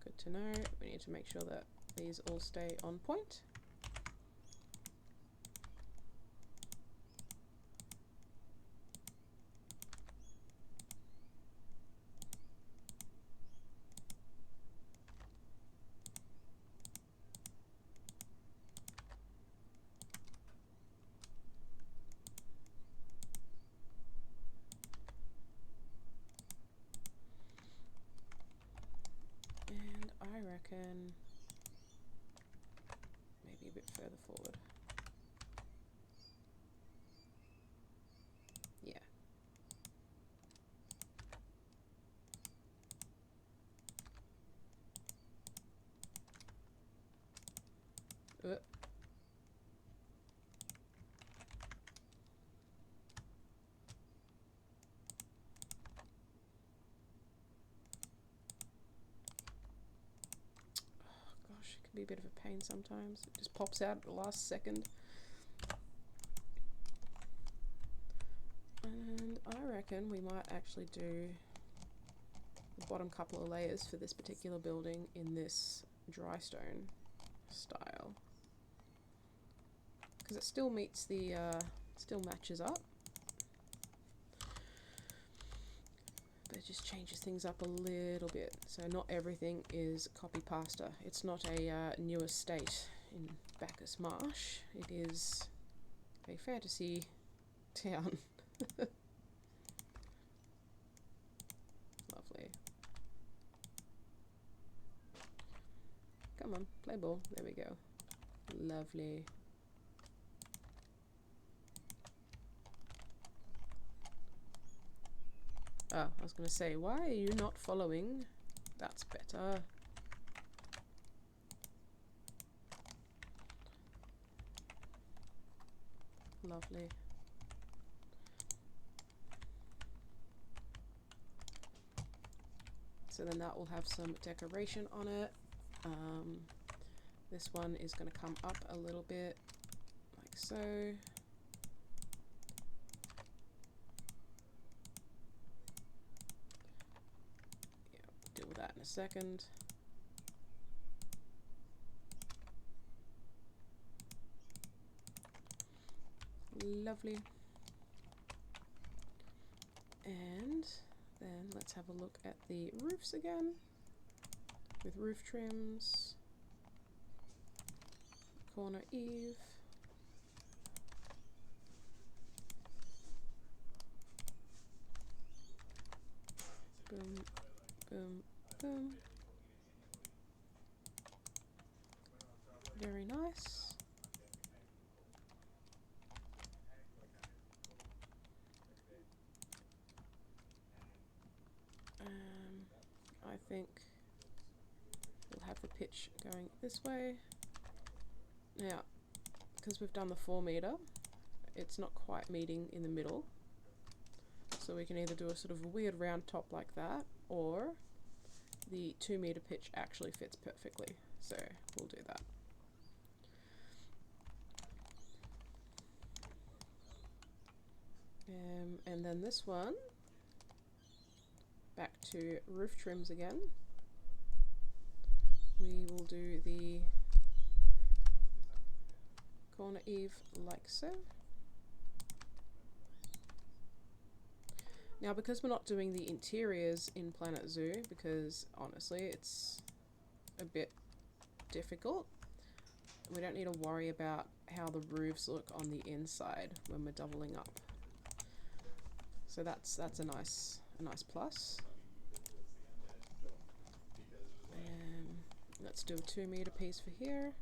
Good to know. We need to make sure that these all stay on point. I reckon maybe a bit further forward. Yeah. Be a bit of a pain sometimes. It just pops out at the last second. And I reckon we might actually do the bottom couple of layers for this particular building in this dry stone style, because it still meets the still matches up, but it just changes things up a little bit. So not everything is copy pasta. It's not a new estate in Bacchus Marsh. It is a fantasy town. Lovely. Come on, play ball. There we go. Lovely. Oh, I was going to say, why are you not following? That's better. Lovely. So then that will have some decoration on it. This one is going to come up a little bit, like so. Yeah, we'll deal with that in a second. Lovely. And then let's have a look at the roofs again with roof trims, corner eave, boom, boom, boom. Very nice. I think we'll have the pitch going this way. Now, because we've done the 4 meter, it's not quite meeting in the middle. So we can either do a sort of a weird round top like that, or the 2 meter pitch actually fits perfectly. So we'll do that. And then this one, back to roof trims again. We will do the corner eave like so. Now, because we're not doing the interiors in Planet Zoo, because honestly it's a bit difficult, we don't need to worry about how the roofs look on the inside when we're doubling up. So that's a nice plus. Let's do a 2 meter piece for here.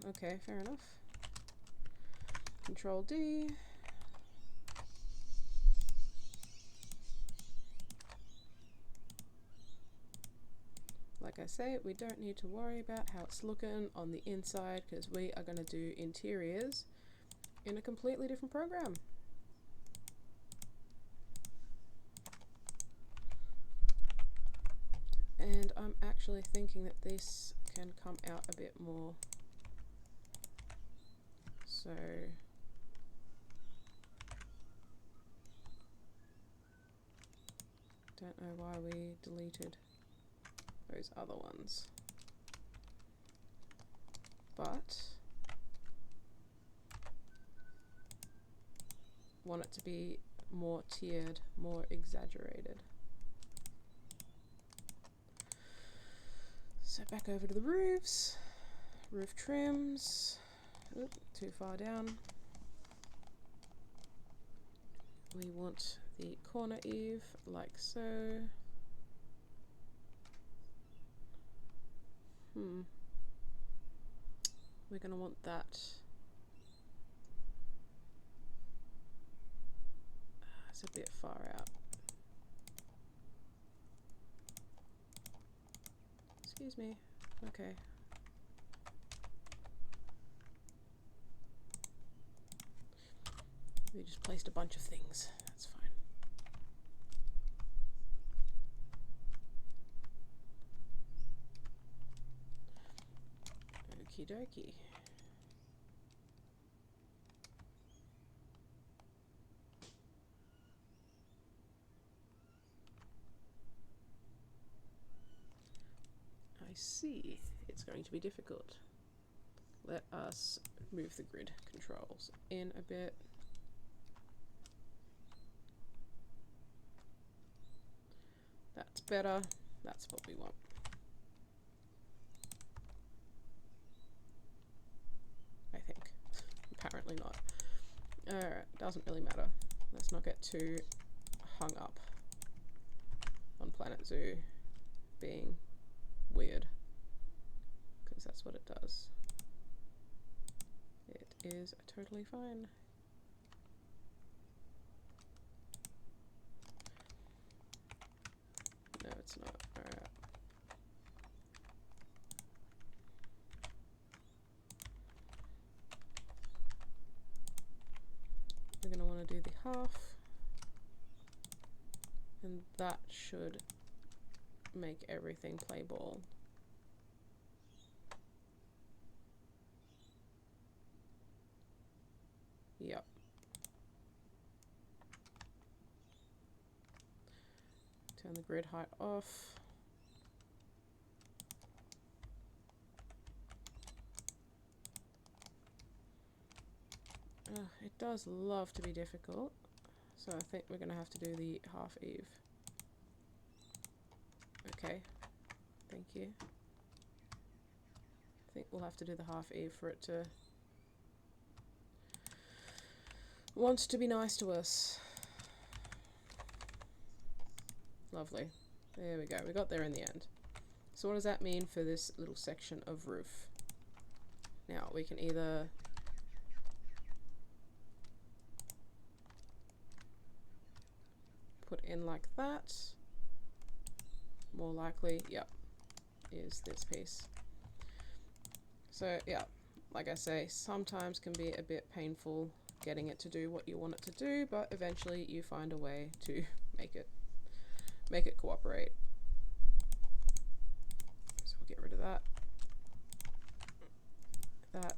Okay, fair enough. Control D. Like I say, we don't need to worry about how it's looking on the inside because we are going to do interiors in a completely different program. And I'm actually thinking that this can come out a bit more. So don't know why we deleted those other ones, but want it to be more tiered, more exaggerated. So back over to the roofs, roof trims. Oop, too far down. We want the corner eave like so. We're going to want that. It's a bit far out. Excuse me. Okay. We just placed a bunch of things. That's fine. Okie dokie. I see. It's going to be difficult. Let us move the grid controls in a bit. That's better. That's what we want. I think. Apparently not. Alright, doesn't really matter. Let's not get too hung up on Planet Zoo being weird, because that's what it does. It is totally fine. No, it's not. Alright. do the half, and that should make everything play ball. Yep. Turn the grid height off. It does love to be difficult, so I think we're going to have to do the half eve. Okay, thank you. I think we'll have to do the half eve for it to want to be nice to us. Lovely. There we go. We got there in the end. So what does that mean for this little section of roof? Now we can either put in like that. More likely, yep, is this piece. So yeah, like I say, sometimes can be a bit painful getting it to do what you want it to do, but eventually you find a way to make it cooperate. So we'll get rid of that. That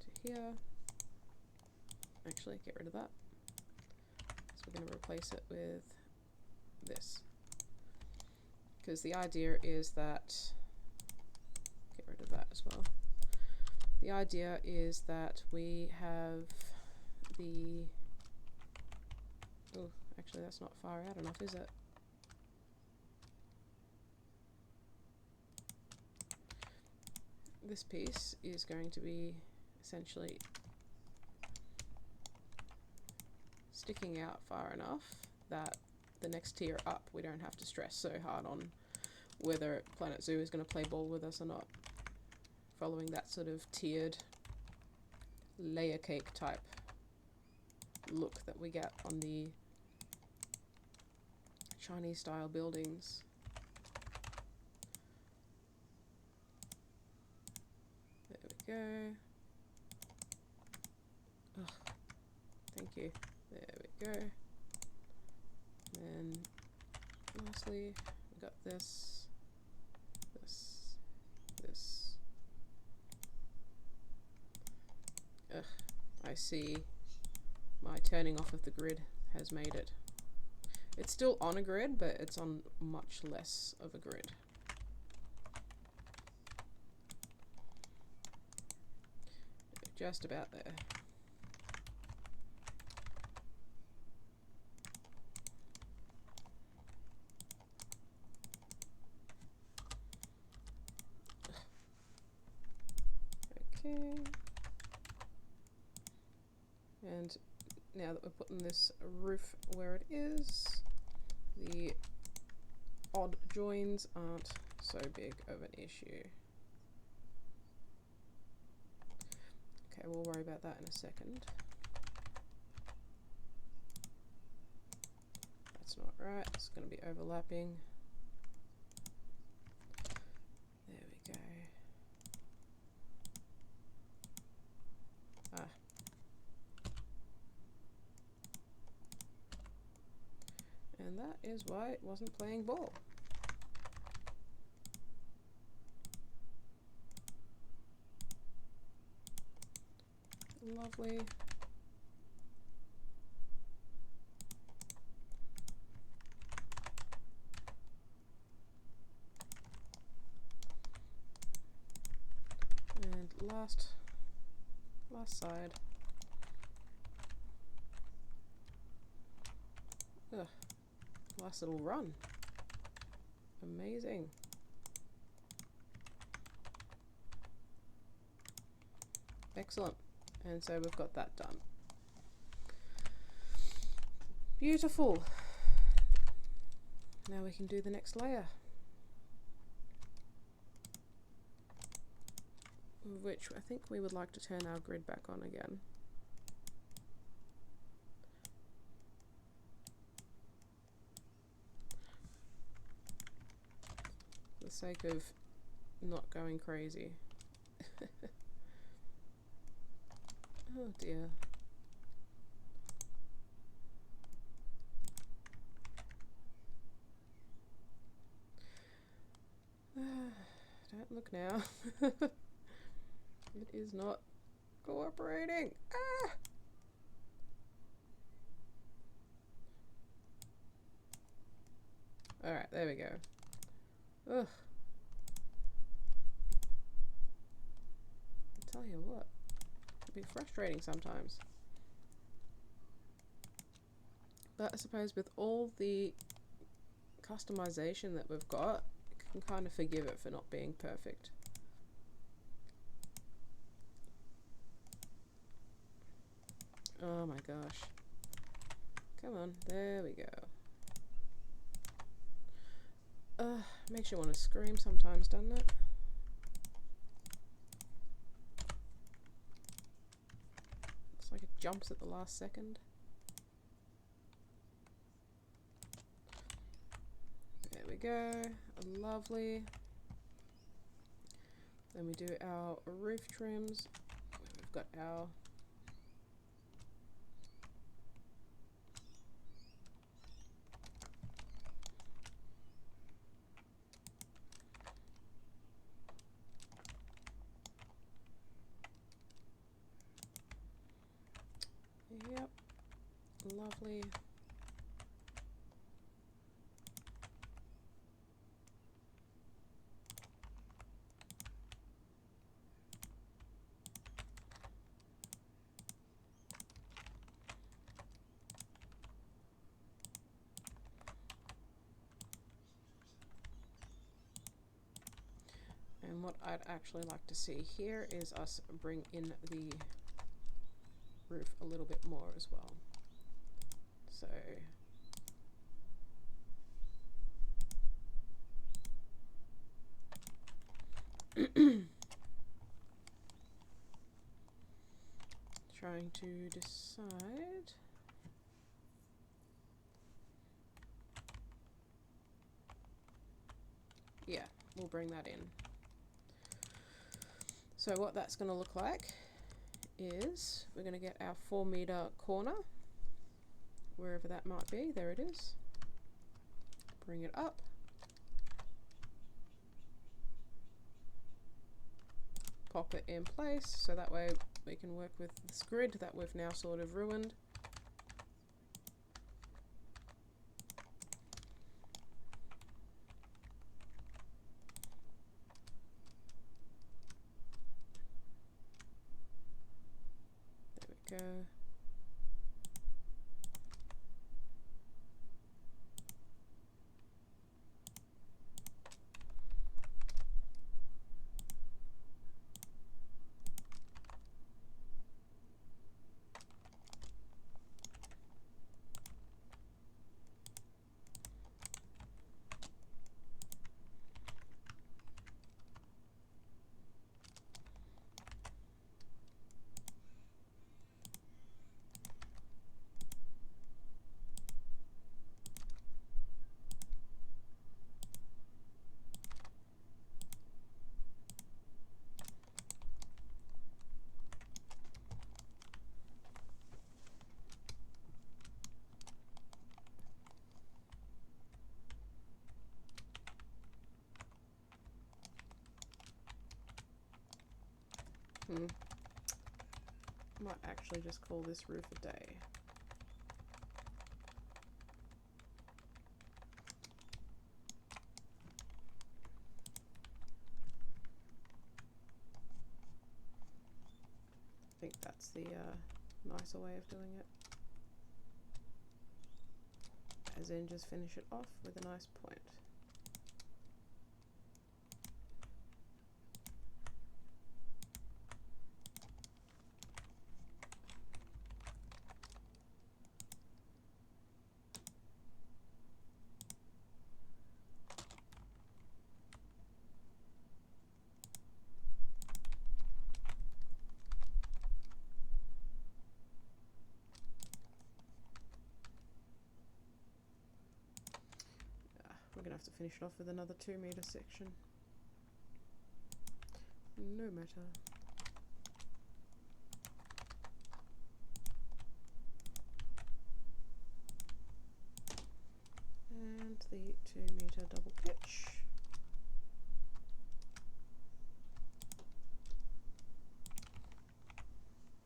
to here. Actually, get rid of that. So we're going to replace it with this. Because the idea is that, get rid of that as well. The idea is that we have the, oh, actually that's not far out enough, is it? This piece is going to be essentially sticking out far enough that the next tier up we don't have to stress so hard on whether Planet Zoo is going to play ball with us or not, following that sort of tiered layer cake type look that we get on the Chinese style buildings. There we go. Ugh. Thank you. There we go. And lastly, we got this, this. Ugh, I see my turning off of the grid has made it. It's still on a grid, but it's on much less of a grid. Just about there. Okay. And now that we're putting this roof where it is, the odd joins aren't so big of an issue. Okay, we'll worry about that in a second. That's not right, it's going to be overlapping. There we go. Ah. And that is why it wasn't playing ball. Lovely. And last side. Ugh. Last little run. Amazing. Excellent. And so we've got that done. Beautiful. Now we can do the next layer, which I think we would like to turn our grid back on again. For the sake of not going crazy. Oh dear. Don't look now. It is not cooperating. Ah! Alright, there we go. Ugh. I tell you what, it can be frustrating sometimes. But I suppose with all the customization that we've got, you can kind of forgive it for not being perfect. Oh my gosh. Come on, there we go. Makes you want to scream sometimes, doesn't it? Looks like it jumps at the last second. There we go. Lovely. Then we do our roof trims. We've got our yep, lovely. And what I'd actually like to see here is us bring in the roof a little bit more as well. So trying to decide. Yeah, we'll bring that in. So what that's going to look like is we're going to get our 4-meter corner, wherever that might be. There it is. Bring it up. Pop it in place so that way we can work with this grid that we've now sort of ruined. There we go. Might actually just call this roof a day. I think that's the nicer way of doing it. As in, just finish it off with a nice point. We're gonna have to finish it off with another 2-meter section. No matter. the 2-meter double pitch.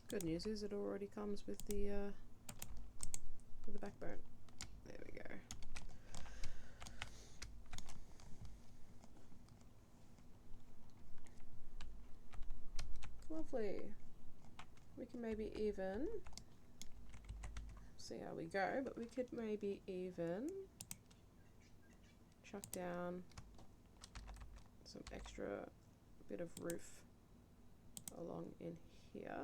Good news is it already comes with the backbone. There we go. Lovely. We can maybe even see how we go, but we could maybe even chuck down some extra bit of roof along in here.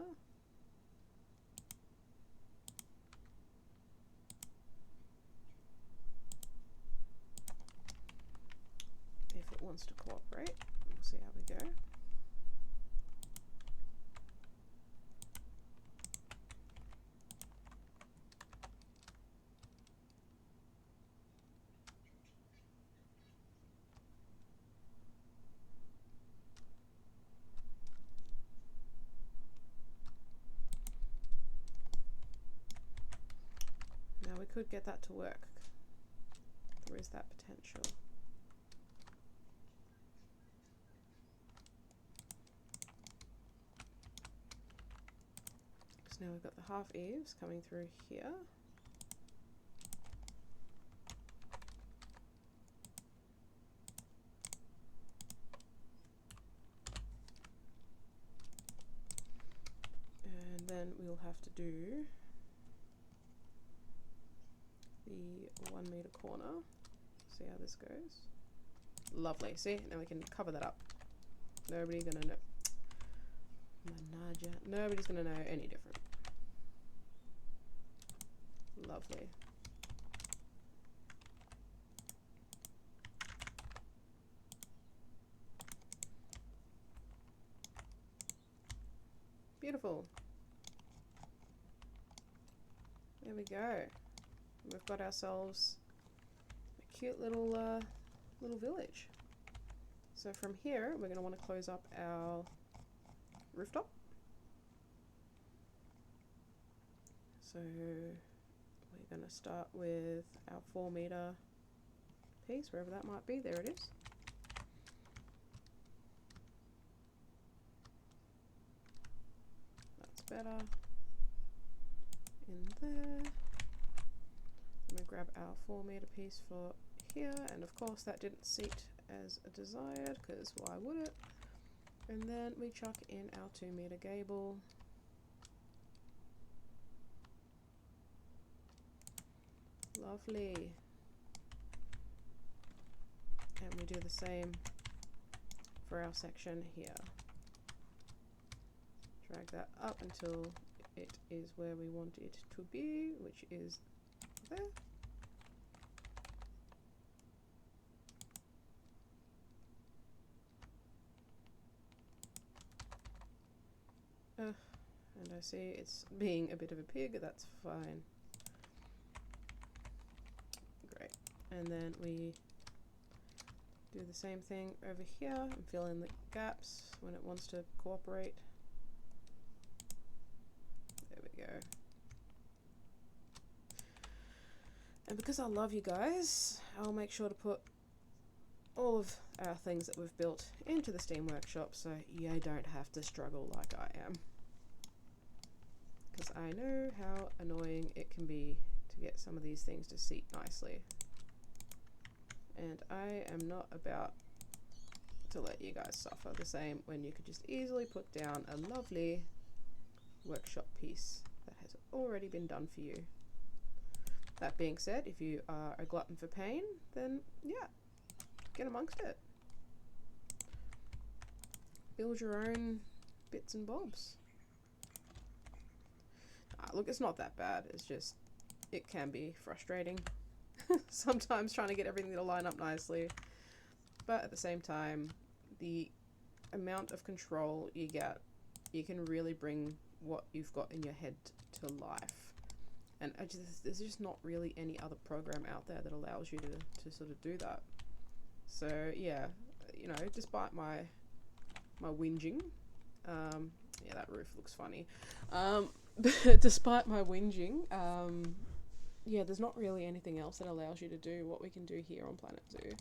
If it wants to cooperate, we'll see how we go. Now we could get that to work. There is that potential. So now we've got the half eaves coming through here. And then we'll have to do the 1 meter corner. See how this goes. Lovely. See, now we can cover that up. Nobody's gonna know. Nobody's gonna know any different. Lovely. Beautiful. There we go. We've got ourselves a cute little little village. So from here, we're going to want to close up our rooftop. So we're going to start with our 4 meter piece, wherever that might be. There it is. That's better. In there. I'm going to grab our 4 meter piece for here, and of course that didn't seat as desired, because why would it? And then we chuck in our 2 meter gable. Lovely. And we do the same for our section here. Drag that up until it is where we want it to be, which is there. And I see it's being a bit of a pig, that's fine. Great. And then we do the same thing over here and fill in the gaps when it wants to cooperate. There we go. And because I love you guys, I'll make sure to put all of our things that we've built into the Steam Workshop so you don't have to struggle like I am. Because I know how annoying it can be to get some of these things to seat nicely. And I am not about to let you guys suffer the same when you could just easily put down a lovely workshop piece that has already been done for you. That being said, if you are a glutton for pain, then yeah, get amongst it. Build your own bits and bobs. Look, it's not that bad, it's just, it can be frustrating sometimes trying to get everything to line up nicely, but at the same time, the amount of control you get, you can really bring what you've got in your head to life. And there's just not really any other program out there that allows you to sort of do that. So yeah, you know, despite my whinging, yeah, that roof looks funny. But despite my whinging, yeah, there's not really anything else that allows you to do what we can do here on Planet Zoo.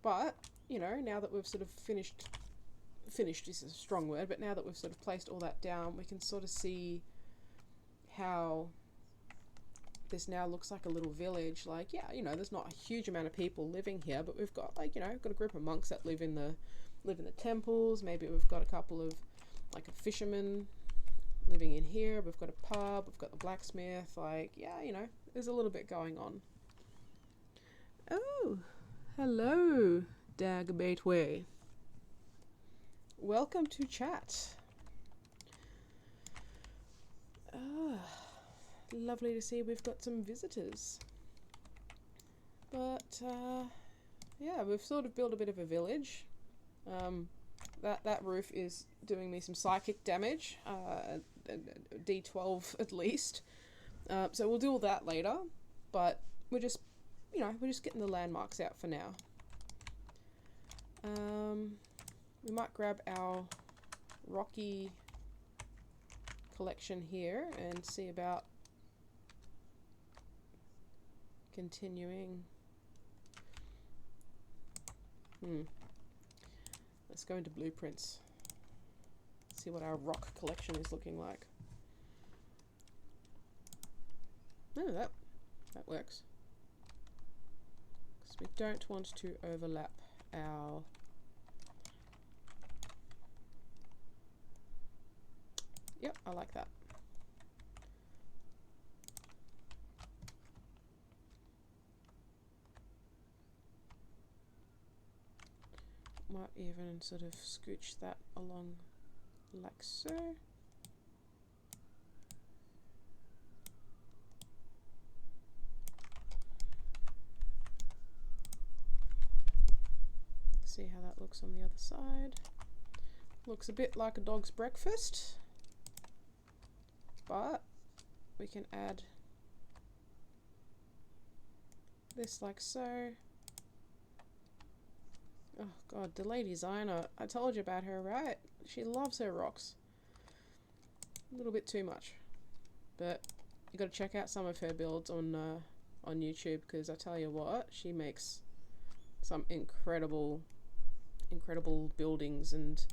But, you know, now that we've sort of finished is a strong word, but now that we've sort of placed all that down, we can sort of see how this now looks like a little village. Like, yeah, you know, there's not a huge amount of people living here, but we've got, like, you know, we've got a group of monks that live in the temples. Maybe we've got a couple of, like, a fisherman living in here. We've got a pub, we've got the blacksmith. Like, yeah, you know, there's a little bit going on. Oh, hello, Dagbateway. Welcome to chat. Lovely to see we've got some visitors. But, yeah, we've sort of built a bit of a village. That roof is doing me some psychic damage, D12 at least. So we'll do all that later, but we're just, you know, we're just getting the landmarks out for now. We might grab our rocky collection here and see about continuing. Let's go into blueprints. See what our rock collection is looking like. No, that works. Because we don't want to overlap our Yep, I like that. Might even sort of scooch that along like so. See how that looks on the other side. Looks a bit like a dog's breakfast, but we can add this like so. Oh god, delay designer. I told you about her, right? She loves her rocks. A little bit too much. But you got to check out some of her builds on YouTube, because I tell you what, she makes some incredible buildings and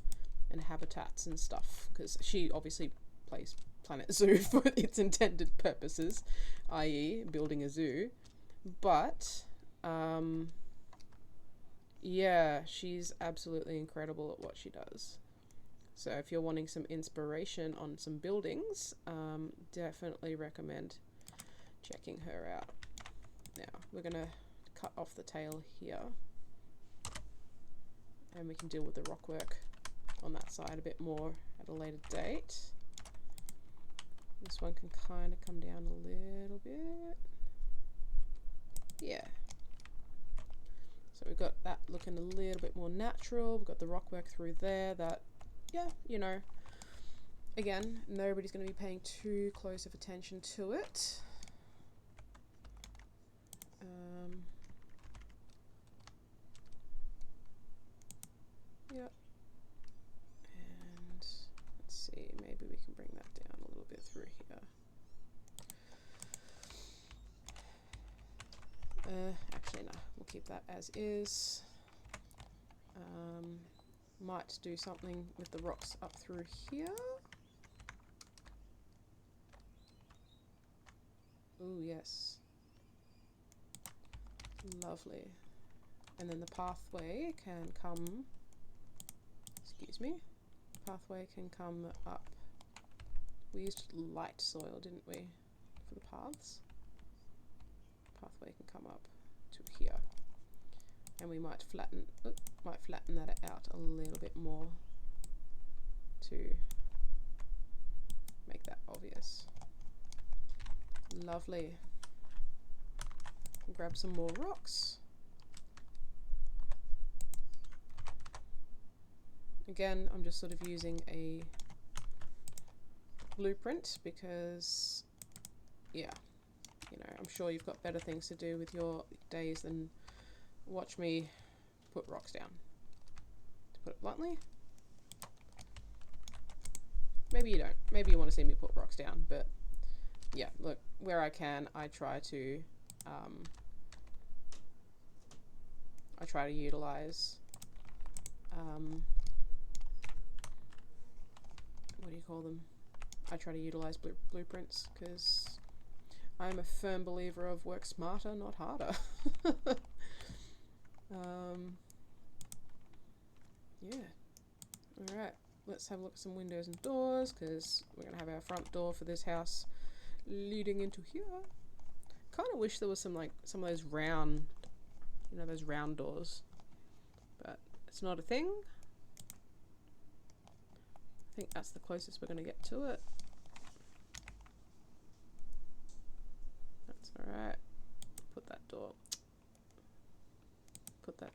habitats and stuff, because she obviously plays Planet Zoo for its intended purposes, i.e. building a zoo. But yeah, she's absolutely incredible at what she does. So if you're wanting some inspiration on some buildings, definitely recommend checking her out. Now, we're going to cut off the tail here, and we can deal with the rock work on that side a bit more at a later date. This one can kind of come down a little bit. Yeah. So we've got that looking a little bit more natural. We've got the rock work through there that, yeah, you know, again, nobody's going to be paying too close of attention to it. Yep. And let's see, maybe we can bring that down a little bit through here. Actually, no, we'll keep that as is. Might do something with the rocks up through here. Ooh, yes. Lovely. And then the pathway can come, excuse me, pathway can come up. We used light soil, didn't we, for the paths? Pathway can come up to here, and we might flatten that out a little bit more to make that obvious. Lovely. Grab some more rocks. Again, I'm just sort of using a blueprint because, yeah, you know, I'm sure you've got better things to do with your days than watch me put rocks down. To put it bluntly. Maybe you don't. Maybe you want to see me put rocks down, but yeah, look, where I can, I try to utilize what do you call them? I try to utilize blueprints because I'm a firm believer of work smarter, not harder. Yeah. Alright, let's have a look at some windows and doors because we're going to have our front door for this house leading into here. Kind of wish there was some of those round, those round doors, but it's not a thing. I think that's the closest we're going to get to it. That's alright. Put that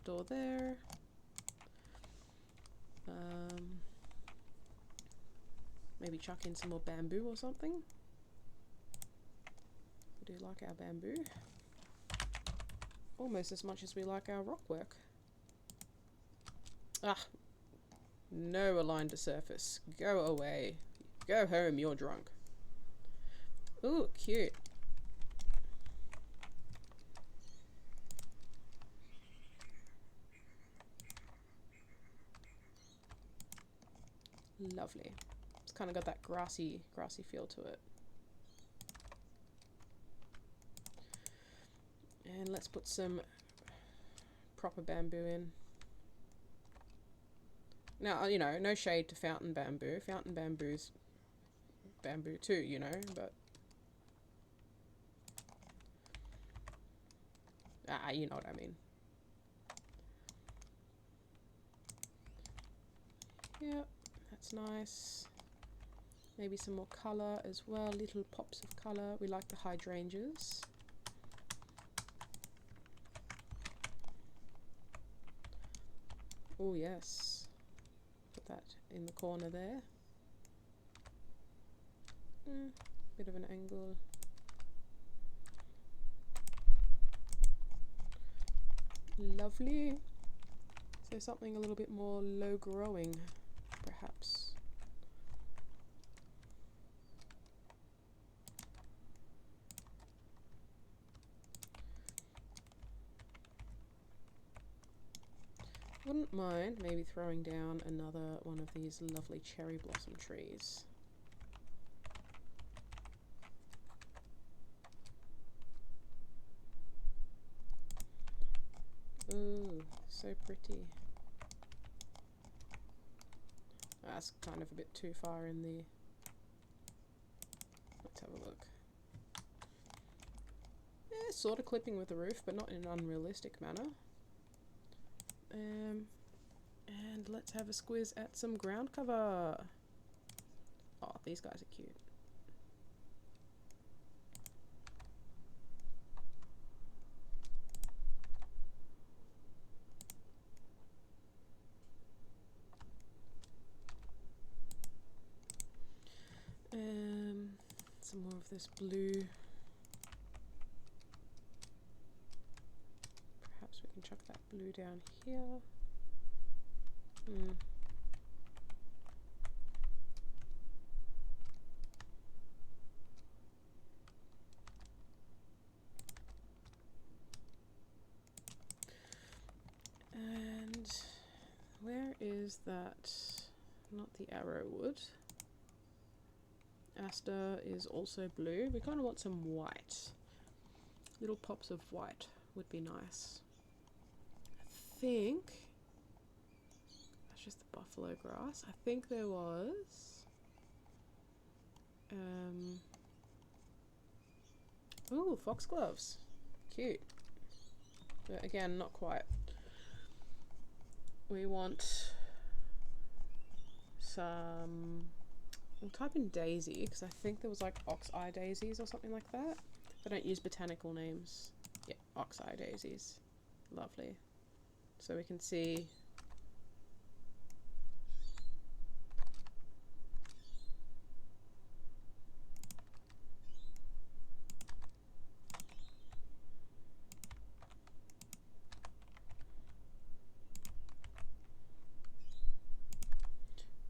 door there. Maybe chuck in some more bamboo or something. We do like our bamboo. Almost as much as we like our rock work. Ah! No aligned to surface. Go away. Go home, you're drunk. Ooh, cute. Lovely. It's kind of got that grassy feel to it. And let's put some proper bamboo in. Now, no shade to fountain bamboo. Fountain bamboo's bamboo too, but... you know what I mean. Yep, that's nice. Maybe some more colour as well, little pops of colour. We like the hydrangeas. Oh yes. Put that in the corner there. Bit of an angle. Lovely. So something a little bit more low growing, perhaps. Wouldn't mind maybe throwing down another one of these lovely cherry blossom trees. Ooh, so pretty. That's kind of a bit too far in the... Let's have a look. Yeah, sort of clipping with the roof, but not in an unrealistic manner. And let's have a squiz at some ground cover. Oh, these guys are cute. Some more of this blue. Perhaps we can chuck that blue down here. And where is that? Not the arrowwood. Aster is also blue. We kind of want some white. Little pops of white would be nice. I think that's just the buffalo grass. I think there was ooh, foxgloves. Cute. But again, not quite. We want some... We'll type in daisy, because I think there was like ox-eye daisies or something like that. They don't use botanical names. Yeah, ox-eye daisies. Lovely. So we can see...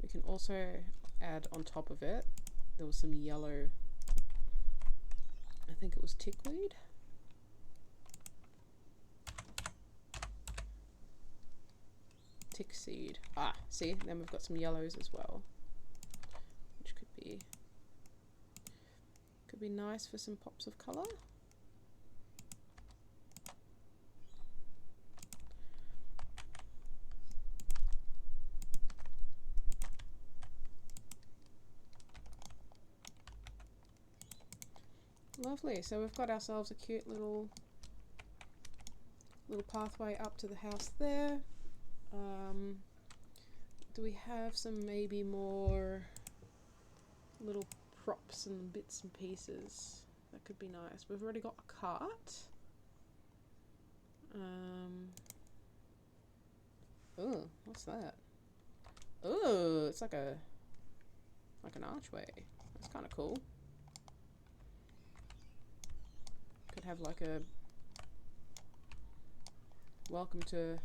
We can also add on top of it, there was some yellow I think it was tickweed. Tick seed. Ah, see, then we've got some yellows as well, which could be nice for some pops of colour. Lovely. So we've got ourselves a cute little pathway up to the house there. Do we have some maybe more little props and bits and pieces? That could be nice. We've already got a cart. Oh, what's that? Oh, it's like an archway. That's kind of cool. Could have like a welcome to.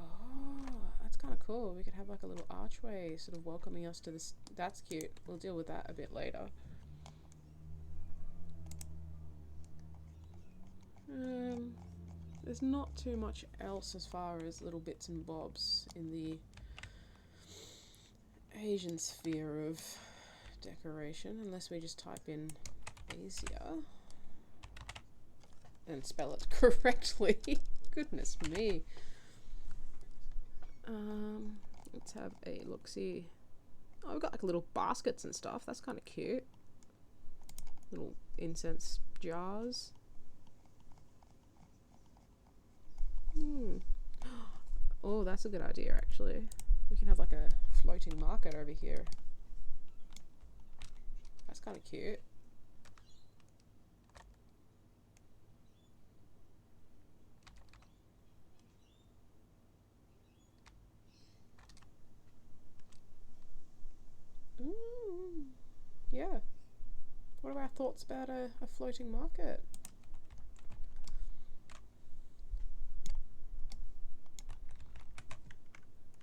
Oh, that's kind of cool. We could have like a little archway sort of welcoming us to this. That's cute. We'll deal with that a bit later. There's not too much else as far as little bits and bobs in the Asian sphere of decoration, unless we just type in Asia and spell it correctly. Goodness me. Let's have a look-see. Oh, we've got like little baskets and stuff. That's kind of cute. Little incense jars. Oh, that's a good idea actually. We can have like a floating market over here. That's kind of cute. Yeah. What are our thoughts about a floating market?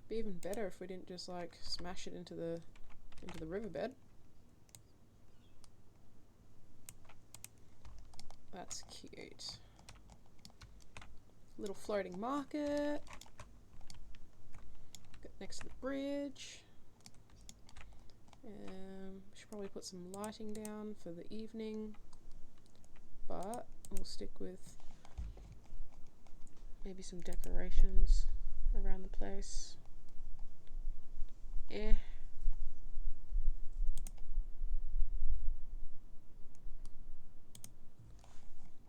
Be even better if we didn't just like smash it into the riverbed. That's cute. Little floating market. Got next to the bridge. Should probably put some lighting down for the evening, but we'll stick with maybe some decorations around the place. Yeah,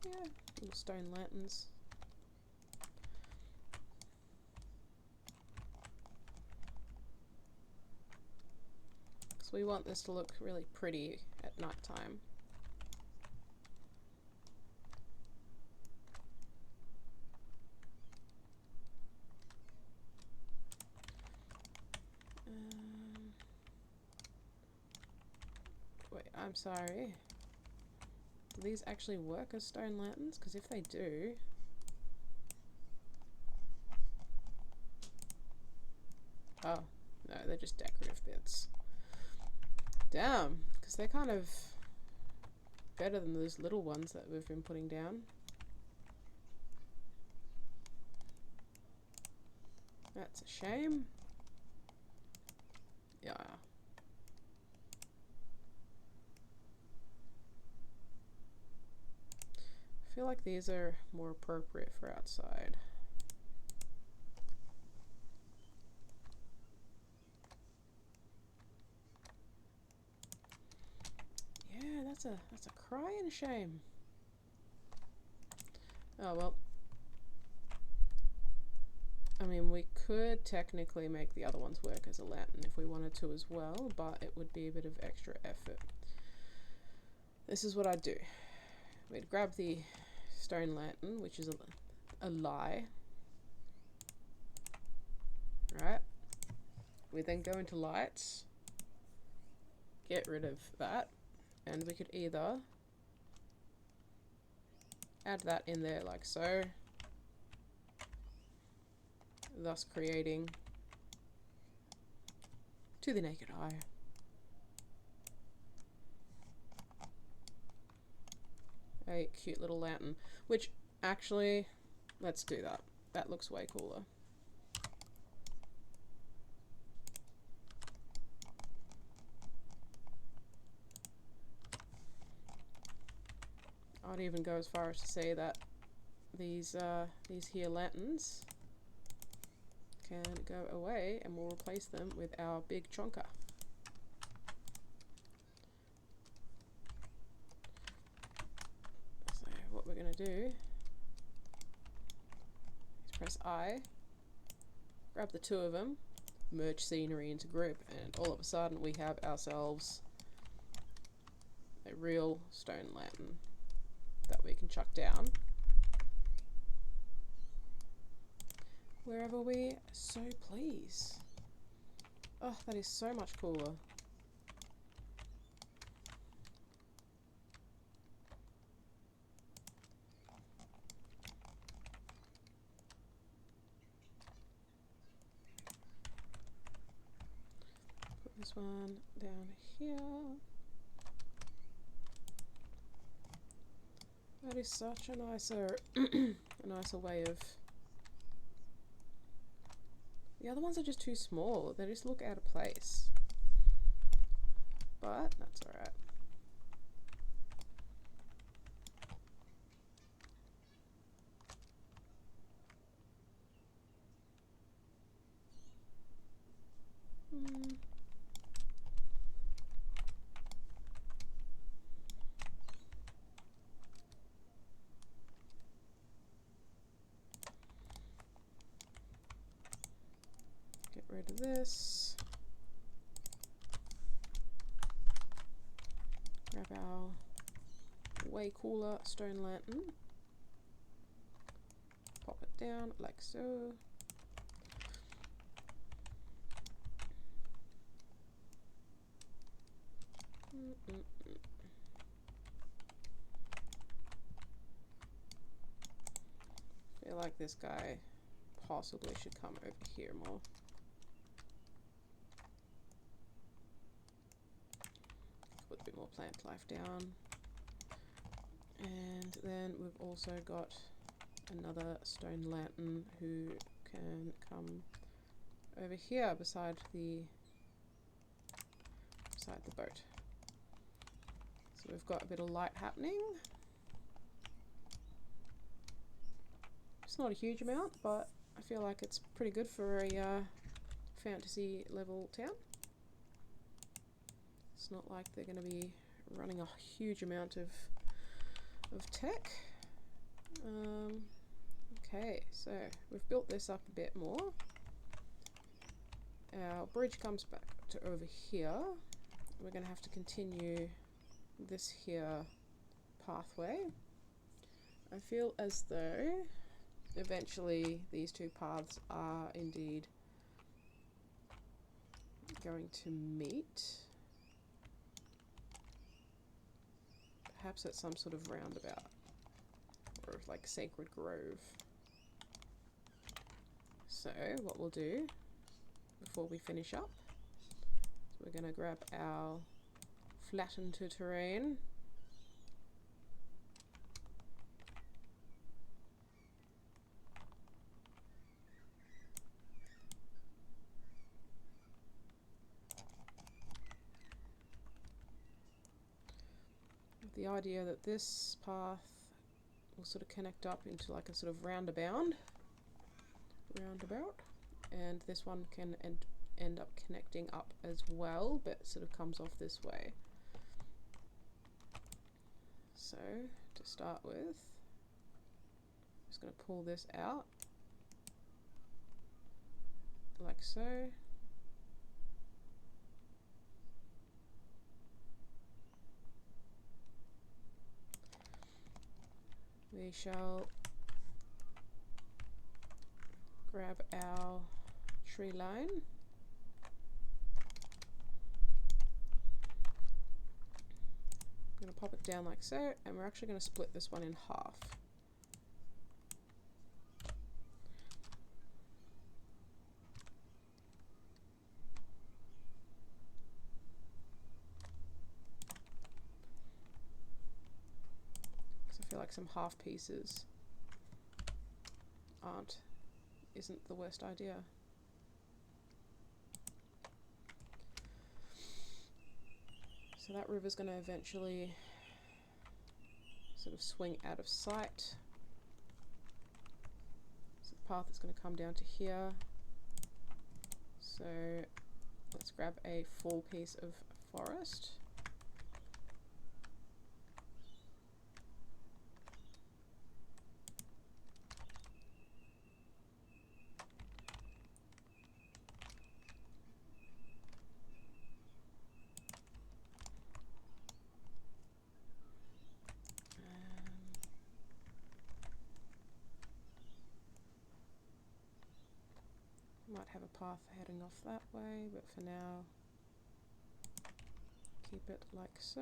little stone lanterns. So we want this to look really pretty at night time. Wait, I'm sorry. Do these actually work as stone lanterns? Because if they do... Oh, no, they're just decorative bits. Damn, because they're kind of better than those little ones that we've been putting down. That's a shame. Yeah. I feel like these are more appropriate for outside. Yeah, that's a cry and a shame. Oh well. I mean, we could technically make the other ones work as a lantern if we wanted to as well, but it would be a bit of extra effort. This is what I'd do. We'd grab the stone lantern, which is a lie. Right? We then go into lights, get rid of that, and we could either add that in there like so, thus creating, to the naked eye, a cute little lantern, which actually, let's do that. That looks way cooler. I'd even go as far as to say that these here lanterns can go away, and we'll replace them with our big chonker. So what we're going to do is press I, grab the two of them, merge scenery into group, and all of a sudden we have ourselves a real stone lantern that we can chuck down wherever we so please. Oh, that is so much cooler. Put this one down here. That is such a nicer, a nicer way of. The other ones are just too small. They just look out of place. But that's all right. Get rid of this. Grab our way cooler stone lantern. Pop it down like so. Feel like this guy possibly should come over here more. Put a bit more plant life down. And then we've also got another stone lantern who can come over here beside the boat. So we've got a bit of light happening. It's not a huge amount, but I feel like it's pretty good for a fantasy level town. It's not like they're going to be running a huge amount of tech. Okay, so we've built this up a bit more. Our bridge comes back to over here. We're going to have to continue this here pathway. I feel as though eventually these two paths are indeed going to meet. Perhaps at some sort of roundabout or like Sacred Grove. So what we'll do before we finish up, we're going to grab our flattened to terrain. With the idea that this path will sort of connect up into like a sort of roundabout, and this one can end up connecting up as well, but sort of comes off this way. So to start with, I'm just going to pull this out like so. We shall grab our tree line. I'm going to pop it down like so, and we're actually going to split this one in half. So I feel like some half pieces isn't the worst idea. So that river's going to eventually sort of swing out of sight. So the path is going to come down to here. So let's grab a full piece of forest. Might have a path heading off that way, but for now, keep it like so.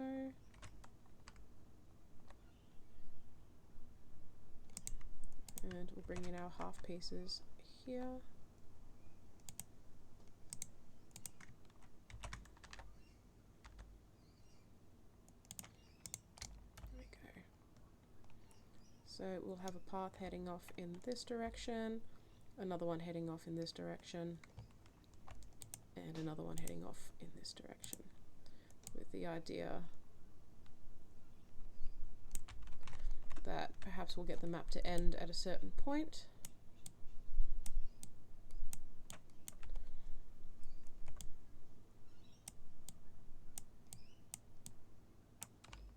And we'll bring in our half pieces here. There we go. So we'll have a path heading off in this direction, another one heading off in this direction, and another one heading off in this direction, with the idea that perhaps we'll get the map to end at a certain point.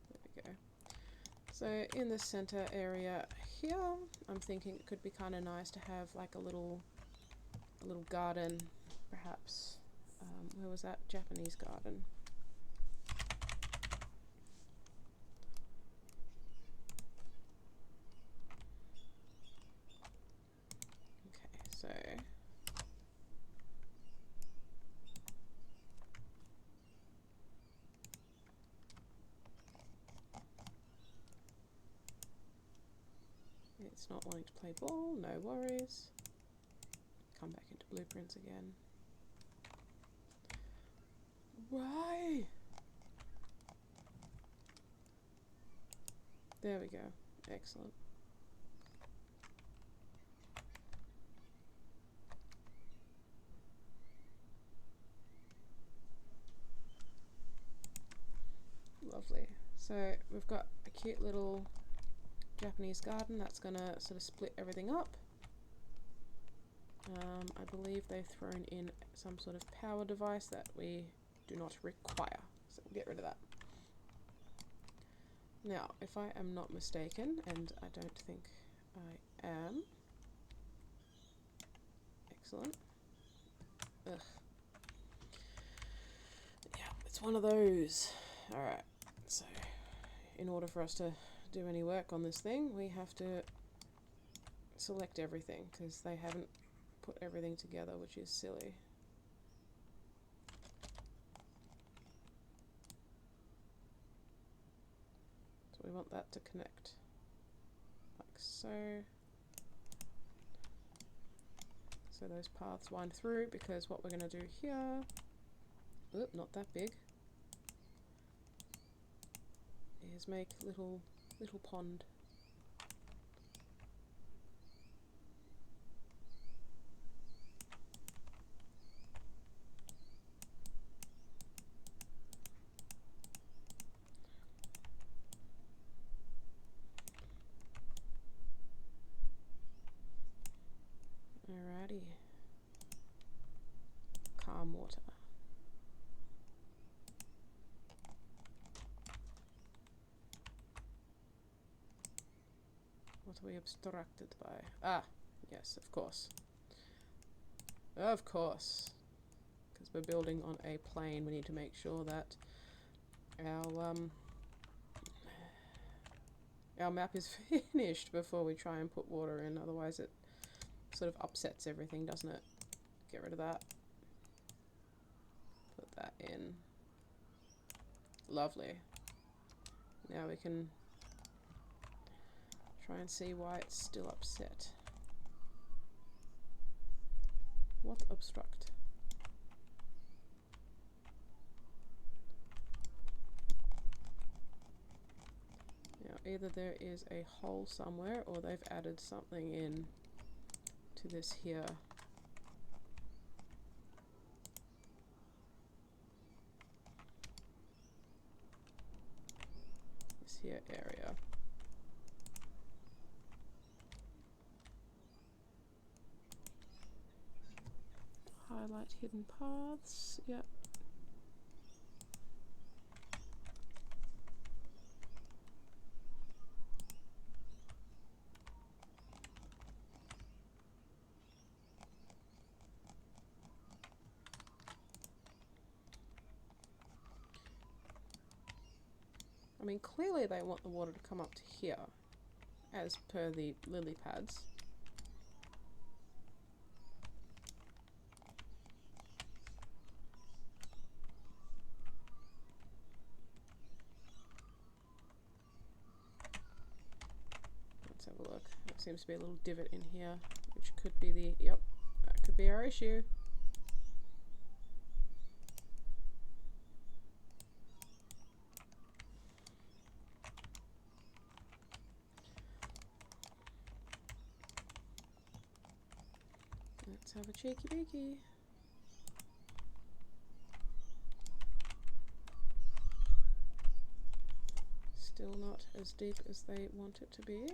There we go. So in the center area here, I'm thinking it could be kind of nice to have like a little garden, perhaps. Where was that? Japanese garden. Okay, so it's not wanting to play ball, no worries. Come back into blueprints again. Why? There we go. Excellent. Lovely. So we've got a cute little Japanese garden that's going to sort of split everything up. I believe they've thrown in some sort of power device that we do not require, so we'll get rid of that. Now, if I am not mistaken, and I don't think I am, excellent. Ugh. Yeah, it's one of those. Alright, so in order for us to do any work on this thing, we have to select everything, because they haven't put everything together, which is silly. So we want that to connect like so. So those paths wind through, because what we're going to do here, oop, not that big, is make little pond. Alrighty. Calm water. What are we obstructed by? Ah, yes, of course. Of course. Because we're building on a plane, we need to make sure that our map is finished before we try and put water in, otherwise it sort of upsets everything, doesn't it? Get rid of that. Put that in. Lovely. Now we can try and see why it's still upset. What obstruct? Yeah, either there is a hole somewhere or they've added something in to this here. This here area. Highlight hidden paths, yep. I mean, clearly they want the water to come up to here, as per the lily pads. Let's have a look. There seems to be a little divot in here, which could be the, yep, that could be our issue. Let's have a cheeky beaky. Still not as deep as they want it to be.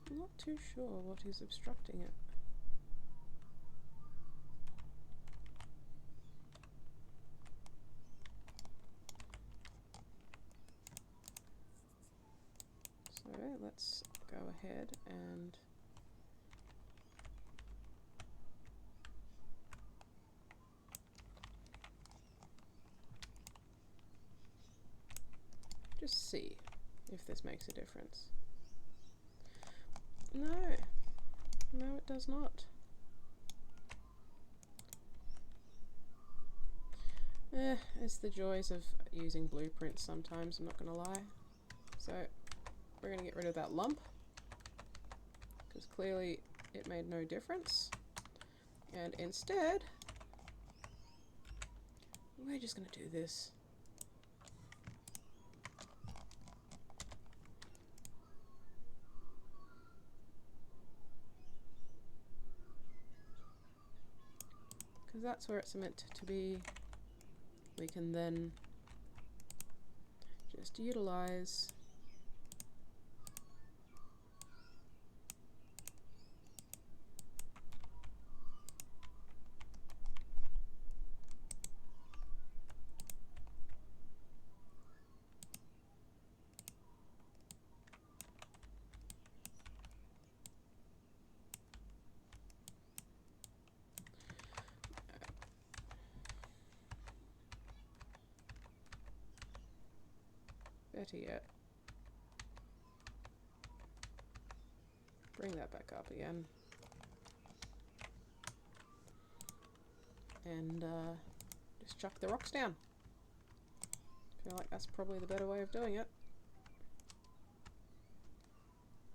I'm not too sure what is obstructing it. So let's go ahead and just see if this makes a difference. No, no it does not. It's the joys of using blueprints sometimes, I'm not gonna lie. So we're gonna get rid of that lump, because clearly it made no difference. And instead, we're just gonna do this. Because that's where it's meant to be. We can then just utilize better yet, bring that back up again, and just chuck the rocks down. I feel like that's probably the better way of doing it,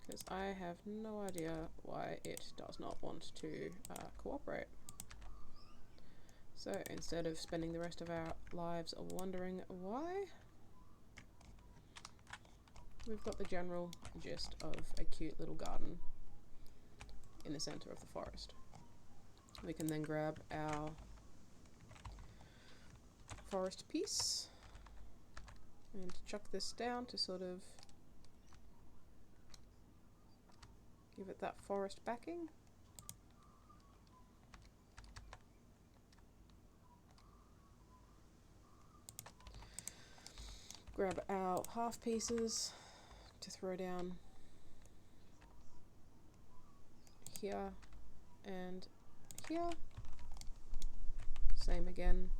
because I have no idea why it does not want to cooperate. So instead of spending the rest of our lives wondering why, we've got the general gist of a cute little garden in the center of the forest. We can then grab our forest piece and chuck this down to sort of give it that forest backing. Grab our half pieces to throw down here and here. Same again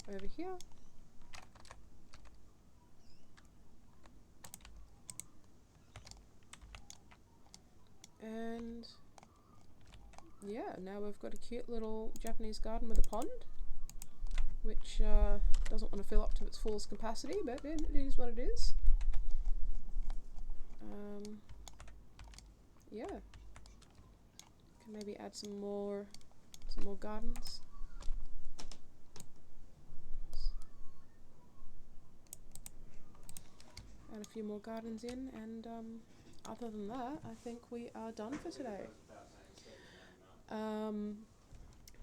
over here. And yeah, now we've got a cute little Japanese garden with a pond, which doesn't want to fill up to its fullest capacity, but it is what it is. Yeah, can maybe add some more gardens. Add a few more gardens in, and other than that, I think we are done for today.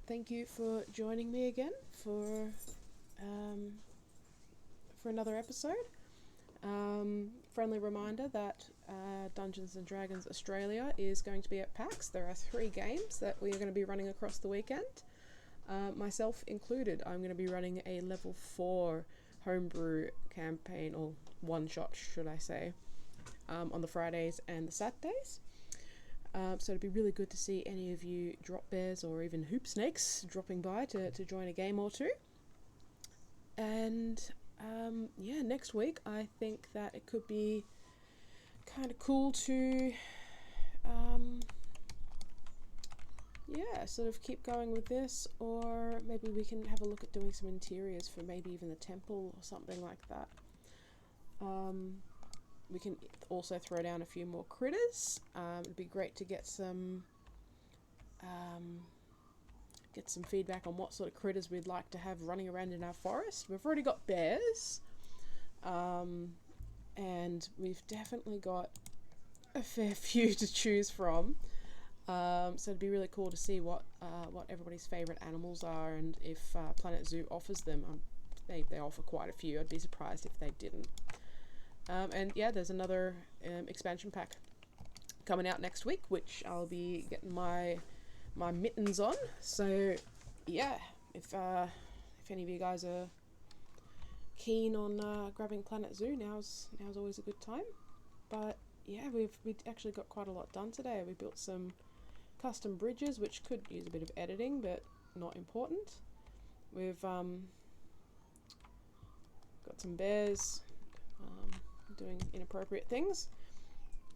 Thank you for joining me again for another episode. Friendly reminder that Dungeons and Dragons Australia is going to be at PAX. There are 3 games that we are going to be running across the weekend, myself included. I'm going to be running a level 4 homebrew campaign, or one shot should I say, on the Fridays and the Saturdays. So it'd be really good to see any of you drop bears or even hoop snakes dropping by to join a game or two. And yeah, next week I think that it could be kind of cool to yeah, sort of keep going with this, or maybe we can have a look at doing some interiors for maybe even the temple or something like that. We can also throw down a few more critters. It'd be great to get some feedback on what sort of critters we'd like to have running around in our forest. We've already got bears, and we've definitely got a fair few to choose from. So it'd be really cool to see what everybody's favourite animals are, and if Planet Zoo offers them. They offer quite a few. I'd be surprised if they didn't. And yeah, there's another expansion pack coming out next week, which I'll be getting my mittens on. So yeah, if any of you guys are keen on grabbing Planet Zoo, now's always a good time. But yeah, we actually got quite a lot done today. We built some custom bridges, which could use a bit of editing, but not important. We've got some bears doing inappropriate things,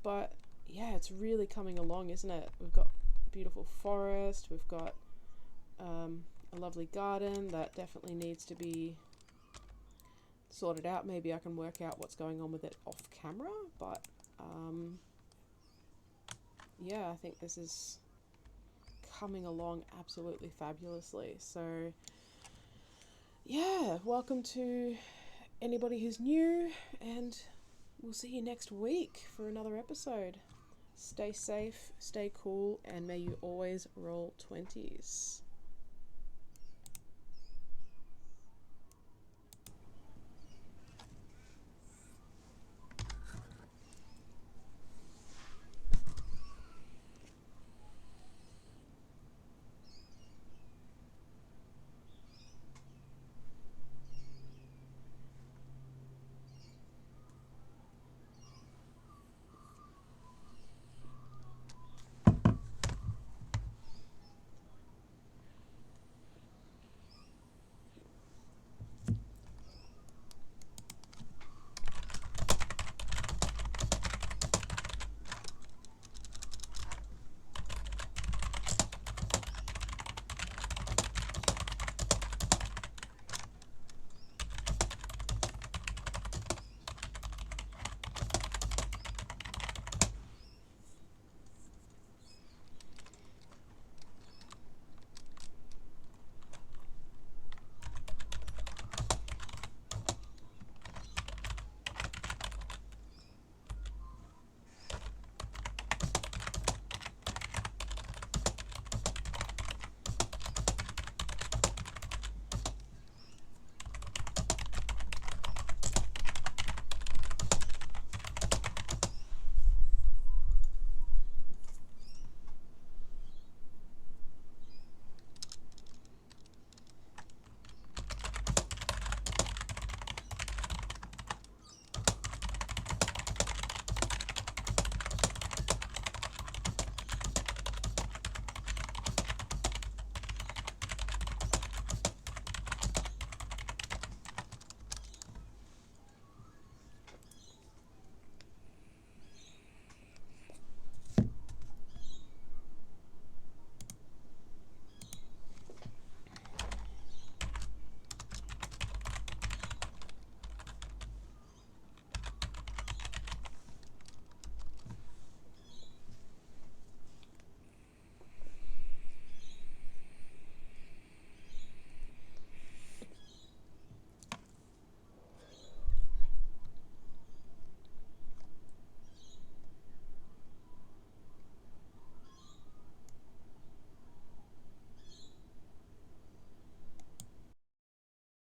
but yeah, it's really coming along, isn't it? We've got a beautiful forest, we've got a lovely garden that definitely needs to be sorted out. Maybe I can work out what's going on with it off camera, but yeah, I think this is coming along absolutely fabulously. So yeah, welcome to anybody who's new, and we'll see you next week for another episode. Stay safe, stay cool, and may you always roll 20s.